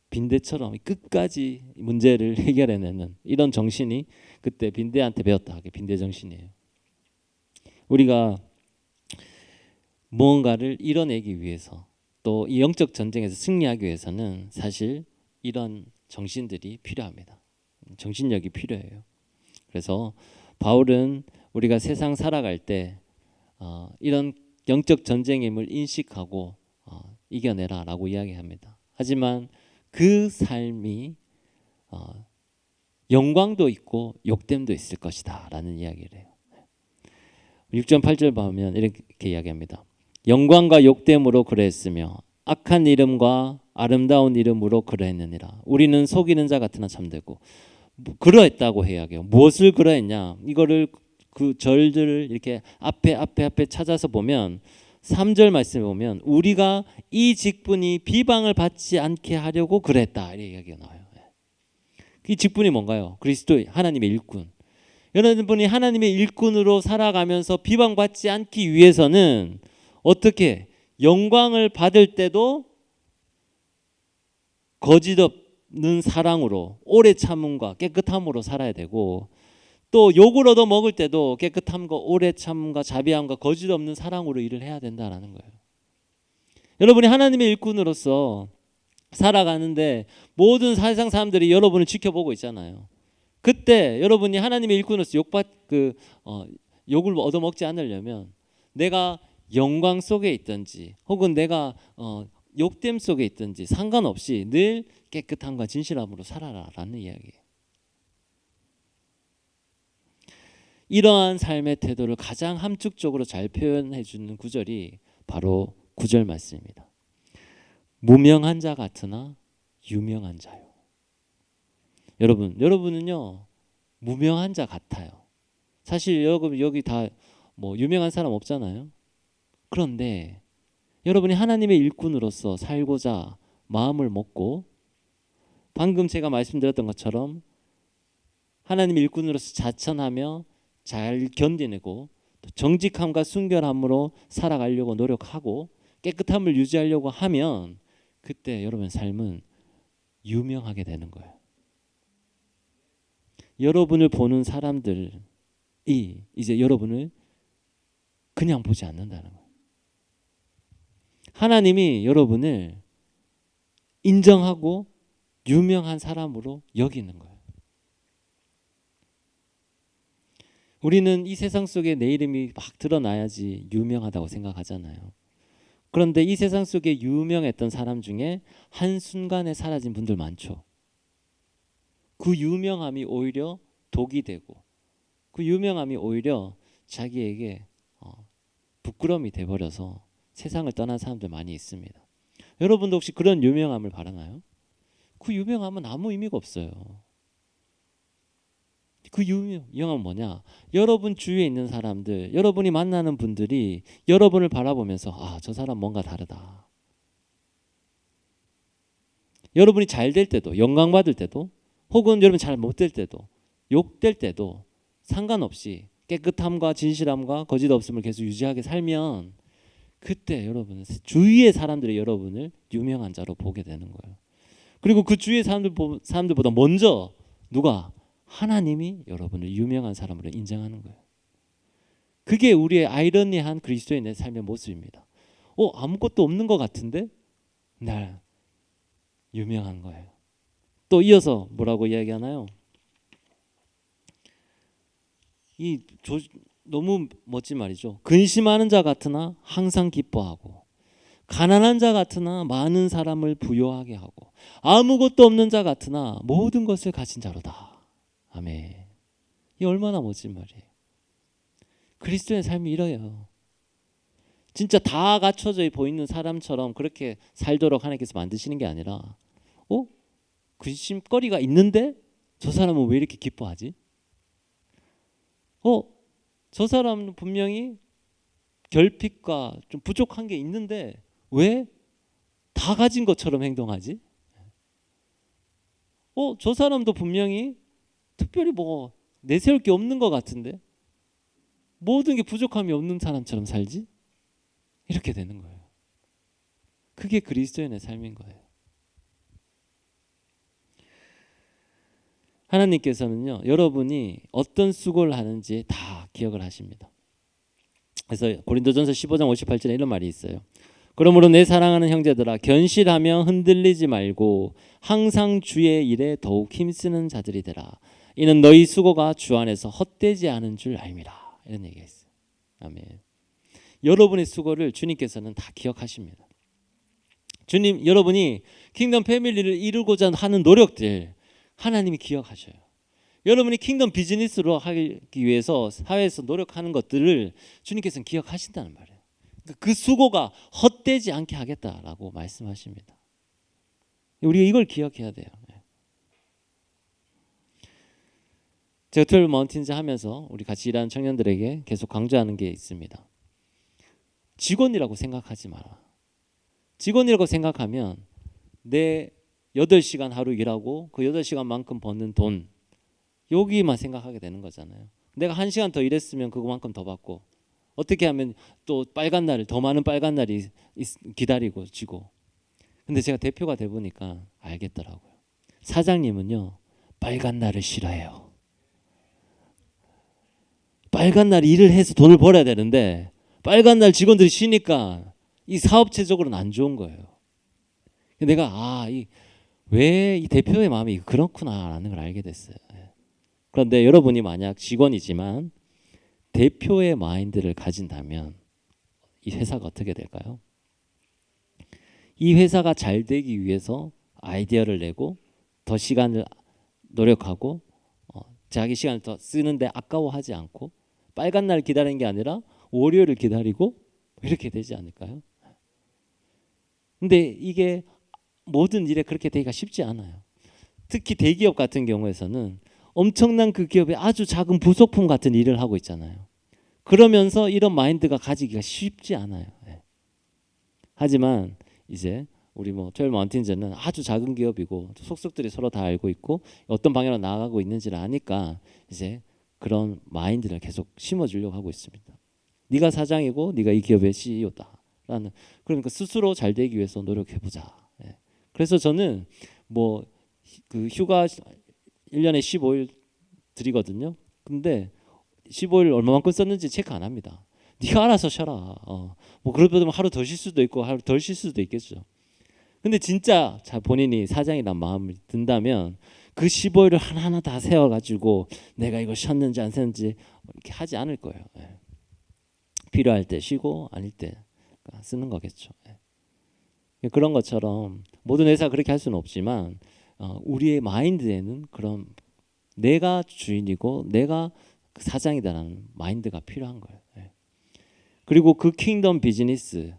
빈대처럼 끝까지 문제를 해결해내는 이런 정신이 그때 빈대한테 배웠다. 빈대 정신이에요. 우리가 무언가를 이뤄내기 위해서 또 이 영적 전쟁에서 승리하기 위해서는 사실 이런 정신들이 필요합니다. 정신력이 필요해요. 그래서 바울은 우리가 세상 살아갈 때 이런 영적 전쟁임을 인식하고 이겨내라라고 이야기합니다. 하지만 그 삶이 영광도 있고 욕됨도 있을 것이다 라는 이야기를 해요. 6절 8절 보면 이렇게 이야기합니다. 영광과 욕됨으로 그러했으며 악한 이름과 아름다운 이름으로 그러했느니라. 우리는 속이는 자 같으나 참되고 그러했다고 해야해요. 무엇을 그러했냐? 이거를 그 절들을 이렇게 앞에 찾아서 보면 3절 말씀에 보면 우리가 이 직분이 비방을 받지 않게 하려고 그랬다 이렇게 이야기가 나와요. 이 직분이 뭔가요? 그리스도 하나님의 일꾼. 여러분이 하나님의 일꾼으로 살아가면서 비방받지 않기 위해서는 어떻게 영광을 받을 때도 거짓 없는 사랑으로 오래 참음과 깨끗함으로 살아야 되고 또 욕을 얻어 먹을 때도 깨끗함과 오래 참음과 자비함과 거짓 없는 사랑으로 일을 해야 된다라는 거예요. 여러분이 하나님의 일꾼으로서 살아가는데 모든 세상 사람들이 여러분을 지켜보고 있잖아요. 그때 여러분이 하나님의 일꾼으로서 욕을 얻어먹지 않으려면 내가 영광 속에 있든지 혹은 내가 욕됨 속에 있든지 상관없이 늘 깨끗함과 진실함으로 살아라라는 이야기예요. 이러한 삶의 태도를 가장 함축적으로 잘 표현해 주는 구절이 바로 9절 말씀입니다. 무명한 자 같으나 유명한 자요. 여러분은요 무명한 자 같아요. 사실 여기 다 뭐 유명한 사람 없잖아요. 그런데 여러분이 하나님의 일꾼으로서 살고자 마음을 먹고 방금 제가 말씀드렸던 것처럼 하나님의 일꾼으로서 자천하며 잘 견디내고 또 정직함과 순결함으로 살아가려고 노력하고 깨끗함을 유지하려고 하면 그때 여러분 삶은 유명하게 되는 거예요. 여러분을 보는 사람들이 이제 여러분을 그냥 보지 않는다는 거예요. 하나님이 여러분을 인정하고 유명한 사람으로 여기는 거예요. 우리는 이 세상 속에 내 이름이 막 드러나야지 유명하다고 생각하잖아요. 그런데 이 세상 속에 유명했던 사람 중에 한순간에 사라진 분들 많죠. 그 유명함이 오히려 독이 되고 그 유명함이 오히려 자기에게 부끄러움이 돼버려서 세상을 떠난 사람들 많이 있습니다. 여러분도 혹시 그런 유명함을 바라나요? 그 유명함은 아무 의미가 없어요. 그 유명함은 뭐냐? 여러분 주위에 있는 사람들, 여러분이 만나는 분들이 여러분을 바라보면서 아, 저 사람 뭔가 다르다. 여러분이 잘 될 때도, 영광 받을 때도, 혹은 여러분 잘 못 될 때도, 욕될 때도 상관없이 깨끗함과 진실함과 거짓 없음을 계속 유지하게 살면 그때 여러분은 주위의 사람들이 여러분을 유명한 자로 보게 되는 거예요. 그리고 그 주위의 사람들보다 먼저 누가? 하나님이 여러분을 유명한 사람으로 인정하는 거예요. 그게 우리의 아이러니한 그리스도인의 삶의 모습입니다. 아무것도 없는 것 같은데 날 유명한 거예요. 또 이어서 뭐라고 이야기하나요? 너무 멋진 말이죠. 근심하는 자 같으나 항상 기뻐하고 가난한 자 같으나 많은 사람을 부요하게 하고 아무것도 없는 자 같으나 모든 것을 가진 자로다. 아멘. 이 얼마나 멋진 말이에요. 그리스도의 삶이 이래요. 진짜 다 갖춰져 보이는 사람처럼 그렇게 살도록 하나님께서 만드시는 게 아니라 근심거리가 있는데 저 사람은 왜 이렇게 기뻐하지? 저 사람은 분명히 결핍과 좀 부족한 게 있는데 왜 다 가진 것처럼 행동하지? 저 사람도 분명히 특별히 뭐 내세울 게 없는 것 같은데 모든 게 부족함이 없는 사람처럼 살지? 이렇게 되는 거예요. 그게 그리스도인의 삶인 거예요. 하나님께서는요, 여러분이 어떤 수고를 하는지 다 기억을 하십니다. 그래서 고린도전서 15장 58절에 이런 말이 있어요. 그러므로 내 사랑하는 형제들아, 견실하며 흔들리지 말고 항상 주의 일에 더욱 힘쓰는 자들이 되라. 이는 너희 수고가 주 안에서 헛되지 않은 줄 알미라. 이런 얘기가 있어요. 아멘. 여러분의 수고를 주님께서는 다 기억하십니다. 주님, 여러분이 킹덤 패밀리를 이루고자 하는 노력들 하나님이 기억하셔요. 여러분이 킹덤 비즈니스로 하기 위해서 사회에서 노력하는 것들을 주님께서는 기억하신다는 말이에요. 그 수고가 헛되지 않게 하겠다라고 말씀하십니다. 우리가 이걸 기억해야 돼요. 제가 12 마운틴즈 하면서 우리 같이 일하는 청년들에게 계속 강조하는 게 있습니다. 직원이라고 생각하지 마라. 직원이라고 생각하면 내 8시간 하루 일하고 그 8시간만큼 버는 돈 여기만 생각하게 되는 거잖아요. 내가 1시간 더 일했으면 그거만큼 더 받고 어떻게 하면 또 빨간 날을 더 많은 빨간 날이 기다리고 지고. 근데 제가 대표가 돼 보니까 알겠더라고요. 사장님은요 빨간 날을 싫어해요. 빨간 날 일을 해서 돈을 벌어야 되는데 빨간 날 직원들이 쉬니까 이 사업체적으로는 안 좋은 거예요. 내가 왜 이 대표의 마음이 그렇구나라는 걸 알게 됐어요. 그런데 여러분이 만약 직원이지만 대표의 마인드를 가진다면 이 회사가 어떻게 될까요? 이 회사가 잘 되기 위해서 아이디어를 내고 더 시간을 노력하고 자기 시간을 더 쓰는데 아까워하지 않고 빨간 날 기다리는 게 아니라 월요일을 기다리고 이렇게 되지 않을까요? 근데 이게 모든 일에 그렇게 되기가 쉽지 않아요. 특히 대기업 같은 경우에서는 엄청난 그 기업에 아주 작은 부속품 같은 일을 하고 있잖아요. 그러면서 이런 마인드가 가지기가 쉽지 않아요. 예. 하지만 이제 우리 뭐 12 마운틴즈는 아주 작은 기업이고 속속들이 서로 다 알고 있고 어떤 방향으로 나아가고 있는지를 아니까 이제 그런 마인드를 계속 심어주려고 하고 있습니다. 네가 사장이고 네가 이 기업의 CEO다라는, 그러니까 스스로 잘 되기 위해서 노력해보자. 예. 그래서 저는 뭐 그 휴가 1년에 15일 드리거든요. 근데 15일 얼마만큼 썼는지 체크 안 합니다. 네가 알아서 쉬어라. 뭐 그러면 하루 더 쉴 수도 있고 하루 덜 쉴 수도 있겠죠. 근데 진짜 본인이 사장이란 마음이 든다면 그 15일을 하나하나 다 세워가지고 내가 이거 쉬었는지 안 쉬었는지 이렇게 하지 않을 거예요. 예. 필요할 때 쉬고 아닐 때 쓰는 거겠죠. 예. 그런 것처럼 모든 회사 그렇게 할 수는 없지만 우리의 마인드에는 그런 내가 주인이고 내가 사장이다라는 마인드가 필요한 거예요. 예. 그리고 그 킹덤 비즈니스,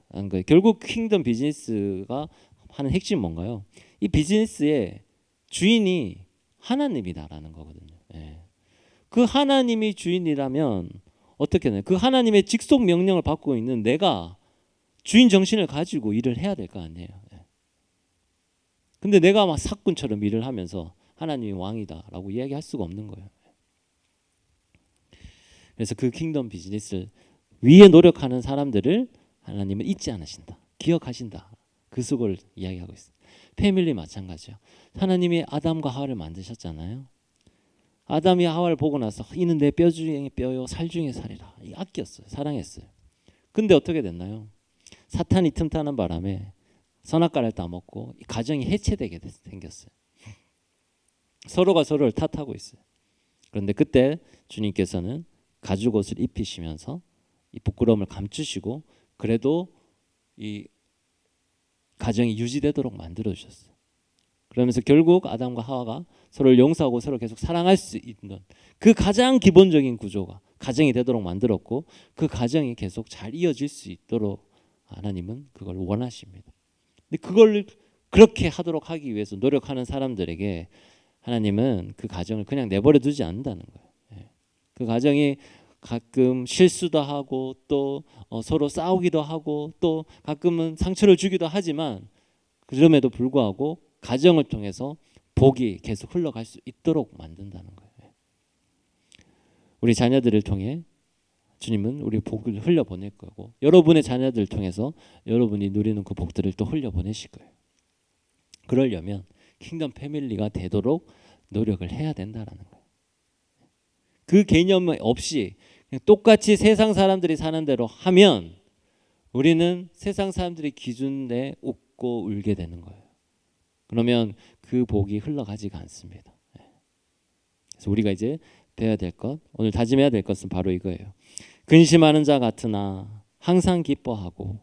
결국 킹덤 비즈니스가 하는 핵심 뭔가요? 이 비즈니스의 주인이 하나님이다라는 거거든요. 예. 그 하나님이 주인이라면 어떻게 되나요? 그 하나님의 직속 명령을 받고 있는 내가 주인 정신을 가지고 일을 해야 될 거 아니에요. 예. 근데 내가 막 사꾼처럼 일을 하면서 하나님이 왕이다라고 이야기할 수가 없는 거예요. 그래서 그 킹덤 비즈니스를 위해 노력하는 사람들을 하나님은 잊지 않으신다, 기억하신다. 그 수고를 이야기하고 있어요. 패밀리 마찬가지요. 하나님이 아담과 하와를 만드셨잖아요. 아담이 하와를 보고 나서 이는 내 뼈 중에 뼈요 살 중에 살이라 아꼈어요. 사랑했어요. 근데 어떻게 됐나요? 사탄이 틈타는 바람에 선악과를 따먹고 가정이 해체되게 생겼어요. 서로가 서로를 탓하고 있어요. 그런데 그때 주님께서는 가죽옷을 입히시면서 이 부끄러움을 감추시고 그래도 이 가정이 유지되도록 만들어 주셨어요. 그러면서 결국 아담과 하와가 서로를 용서하고 서로 계속 사랑할 수 있는 그 가장 기본적인 구조가 가정이 되도록 만들었고 그 가정이 계속 잘 이어질 수 있도록 하나님은 그걸 원하십니다. 근데 그걸 그렇게 하도록 하기 위해서 노력하는 사람들에게 하나님은 그 가정을 그냥 내버려 두지 않는다는 거예요. 그 가정이 가끔 실수도 하고 또 서로 싸우기도 하고 또 가끔은 상처를 주기도 하지만 그럼에도 불구하고 가정을 통해서 복이 계속 흘러갈 수 있도록 만든다는 거예요. 우리 자녀들을 통해 주님은 우리 복을 흘려보낼 거고 여러분의 자녀들을 통해서 여러분이 누리는 그 복들을 또 흘려보내실 거예요. 그러려면 킹덤 패밀리가 되도록 노력을 해야 된다라는 거예요. 그 개념 없이 그냥 똑같이 세상 사람들이 사는 대로 하면 우리는 세상 사람들의 기준에 웃고 울게 되는 거예요. 그러면 그 복이 흘러가지가 않습니다. 그래서 우리가 이제 배워야 될 것, 오늘 다짐해야 될 것은 바로 이거예요. 근심하는 자 같으나 항상 기뻐하고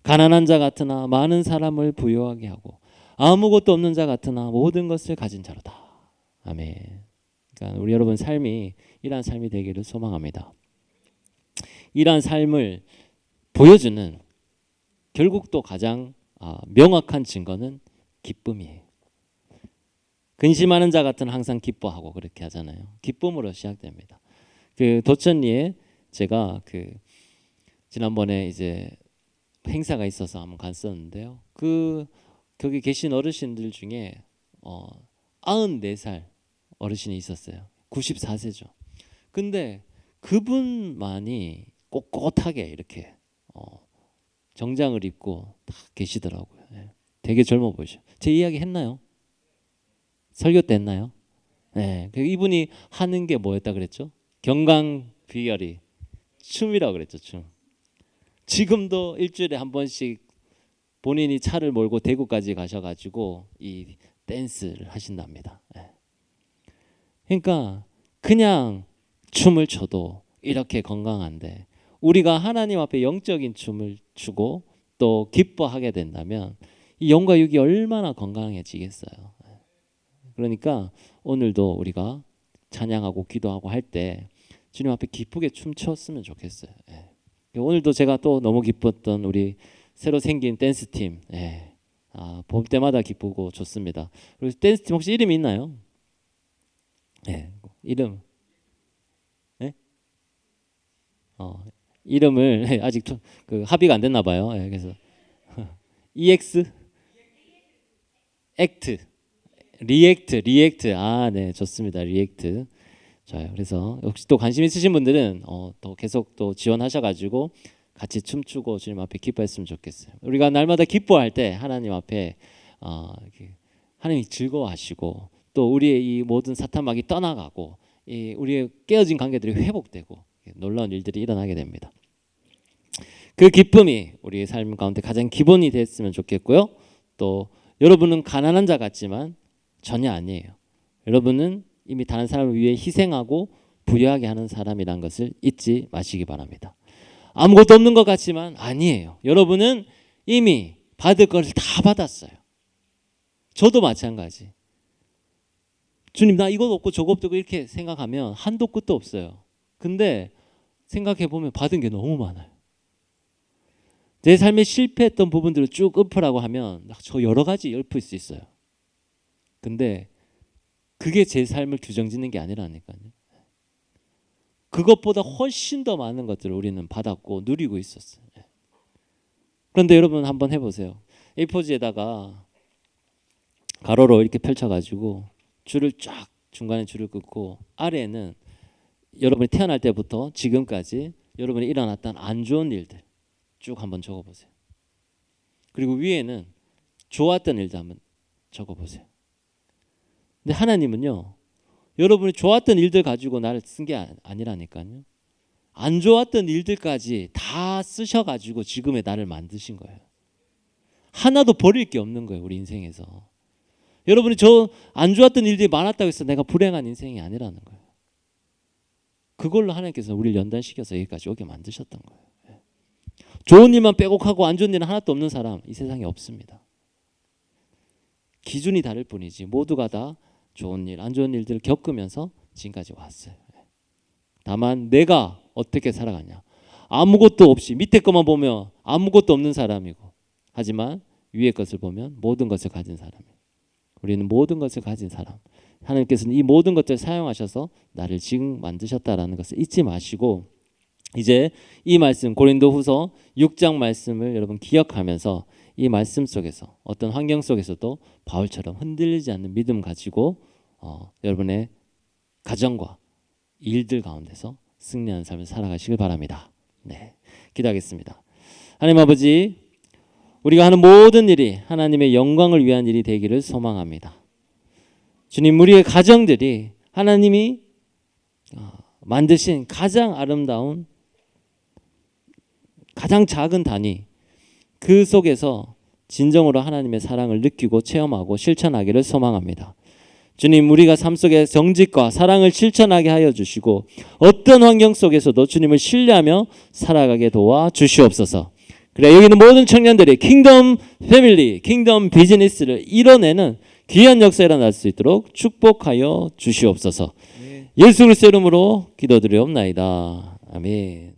가난한 자 같으나 많은 사람을 부유하게 하고 아무것도 없는 자 같으나 모든 것을 가진 자로다. 아멘. 그러니까 우리 여러분 삶이 이러한 삶이 되기를 소망합니다. 이러한 삶을 보여주는 결국 또 가장 명확한 증거는 기쁨이에요. 근심하는 자 같은 항상 기뻐하고 그렇게 하잖아요. 기쁨으로 시작됩니다. 그 도천리에 제가 그 지난번에 이제 행사가 있어서 한번 갔었는데요. 거기 계신 어르신들 중에 94살 어르신이 있었어요. 94세죠. 근데 그분만이 꼿꼿하게 이렇게 정장을 입고 딱 계시더라고요. 되게 젊어 보이죠. 제 이야기 했나요? 설교 때 했나요? 네. 이분이 하는 게 뭐였다 그랬죠? 경강 비결이 춤이라고 그랬죠. 춤. 지금도 일주일에 한 번씩 본인이 차를 몰고 대구까지 가셔가지고 이 댄스를 하신답니다. 그러니까 그냥 춤을 춰도 이렇게 건강한데 우리가 하나님 앞에 영적인 춤을 추고 또 기뻐하게 된다면 이 영과 육이 얼마나 건강해지겠어요. 그러니까 오늘도 우리가 찬양하고 기도하고 할 때 주님 앞에 기쁘게 춤췄으면 좋겠어요. 오늘도 제가 또 너무 기뻤던 우리 새로 생긴 댄스팀, 볼 때마다 기쁘고 좋습니다. 그리고 댄스팀 혹시 이름이 있나요? 이름. 네? 이름을 아직 그 합의가 안 됐나 봐요. 예, 그래서 EX 액트 리액트 네 좋습니다. 리액트 좋아요. 그래서 혹시 또 관심 있으신 분들은 또 계속 또 지원하셔가지고 같이 춤추고 주님 앞에 기뻐했으면 좋겠어요. 우리가 날마다 기뻐할 때 하나님 앞에 하나님이 즐거워하시고 또 우리의 이 모든 사탄막이 떠나가고 이 우리의 깨어진 관계들이 회복되고 놀라운 일들이 일어나게 됩니다. 그 기쁨이 우리의 삶 가운데 가장 기본이 됐으면 좋겠고요. 또 여러분은 가난한 자 같지만 전혀 아니에요. 여러분은 이미 다른 사람을 위해 희생하고 부유하게 하는 사람이라는 것을 잊지 마시기 바랍니다. 아무것도 없는 것 같지만 아니에요. 여러분은 이미 받을 것을 다 받았어요. 저도 마찬가지. 주님 나 이것 없고 저것 없고 이렇게 생각하면 한도 끝도 없어요. 근데 생각해 보면 받은 게 너무 많아요. 내 삶에 실패했던 부분들을 쭉 읊으라고 하면 저 여러 가지 읊을 수 있어요. 근데 그게 제 삶을 규정짓는 게 아니라니까요. 그것보다 훨씬 더 많은 것들을 우리는 받았고 누리고 있었어요. 그런데 여러분 한번 해보세요. A4지에다가 가로로 이렇게 펼쳐가지고 줄을 쫙 중간에 줄을 긋고 아래에는 여러분이 태어날 때부터 지금까지 여러분이 일어났던 안 좋은 일들 쭉 한번 적어보세요. 그리고 위에는 좋았던 일도 한번 적어보세요. 근데 하나님은요, 여러분이 좋았던 일들 가지고 나를 쓴 게 아니라니까요. 안 좋았던 일들까지 다 쓰셔가지고 지금의 나를 만드신 거예요. 하나도 버릴 게 없는 거예요, 우리 인생에서. 여러분이 저 안 좋았던 일들이 많았다고 해서 내가 불행한 인생이 아니라는 거예요. 그걸로 하나님께서 우리를 연단시켜서 여기까지 오게 만드셨던 거예요. 좋은 일만 빼곡하고 안 좋은 일은 하나도 없는 사람 이 세상에 없습니다. 기준이 다를 뿐이지 모두가 다 좋은 일, 안 좋은 일들을 겪으면서 지금까지 왔어요. 다만 내가 어떻게 살아가냐. 아무것도 없이 밑에 것만 보면 아무것도 없는 사람이고 하지만 위에 것을 보면 모든 것을 가진 사람이에요. 우리는 모든 것을 가진 사람. 하나님께서는 이 모든 것들을 사용하셔서 나를 지금 만드셨다라는 것을 잊지 마시고 이제 이 말씀 고린도후서 6장 말씀을 여러분 기억하면서 이 말씀 속에서 어떤 환경 속에서도 바울처럼 흔들리지 않는 믿음 가지고 여러분의 가정과 일들 가운데서 승리하는 삶을 살아가시길 바랍니다. 네, 기도하겠습니다. 하나님 아버지, 우리가 하는 모든 일이 하나님의 영광을 위한 일이 되기를 소망합니다. 주님, 우리의 가정들이 하나님이 만드신 가장 아름다운 가장 작은 단위 그 속에서 진정으로 하나님의 사랑을 느끼고 체험하고 실천하기를 소망합니다. 주님, 우리가 삶 속에 정직과 사랑을 실천하게 하여 주시고 어떤 환경 속에서도 주님을 신뢰하며 살아가게 도와 주시옵소서. 그래, 여기 있는 모든 청년들이 킹덤 패밀리, 킹덤 비즈니스를 이뤄내는 귀한 역사가 일어날 수 있도록 축복하여 주시옵소서. 예수 그리스도 이름으로 기도드리옵나이다. 아멘.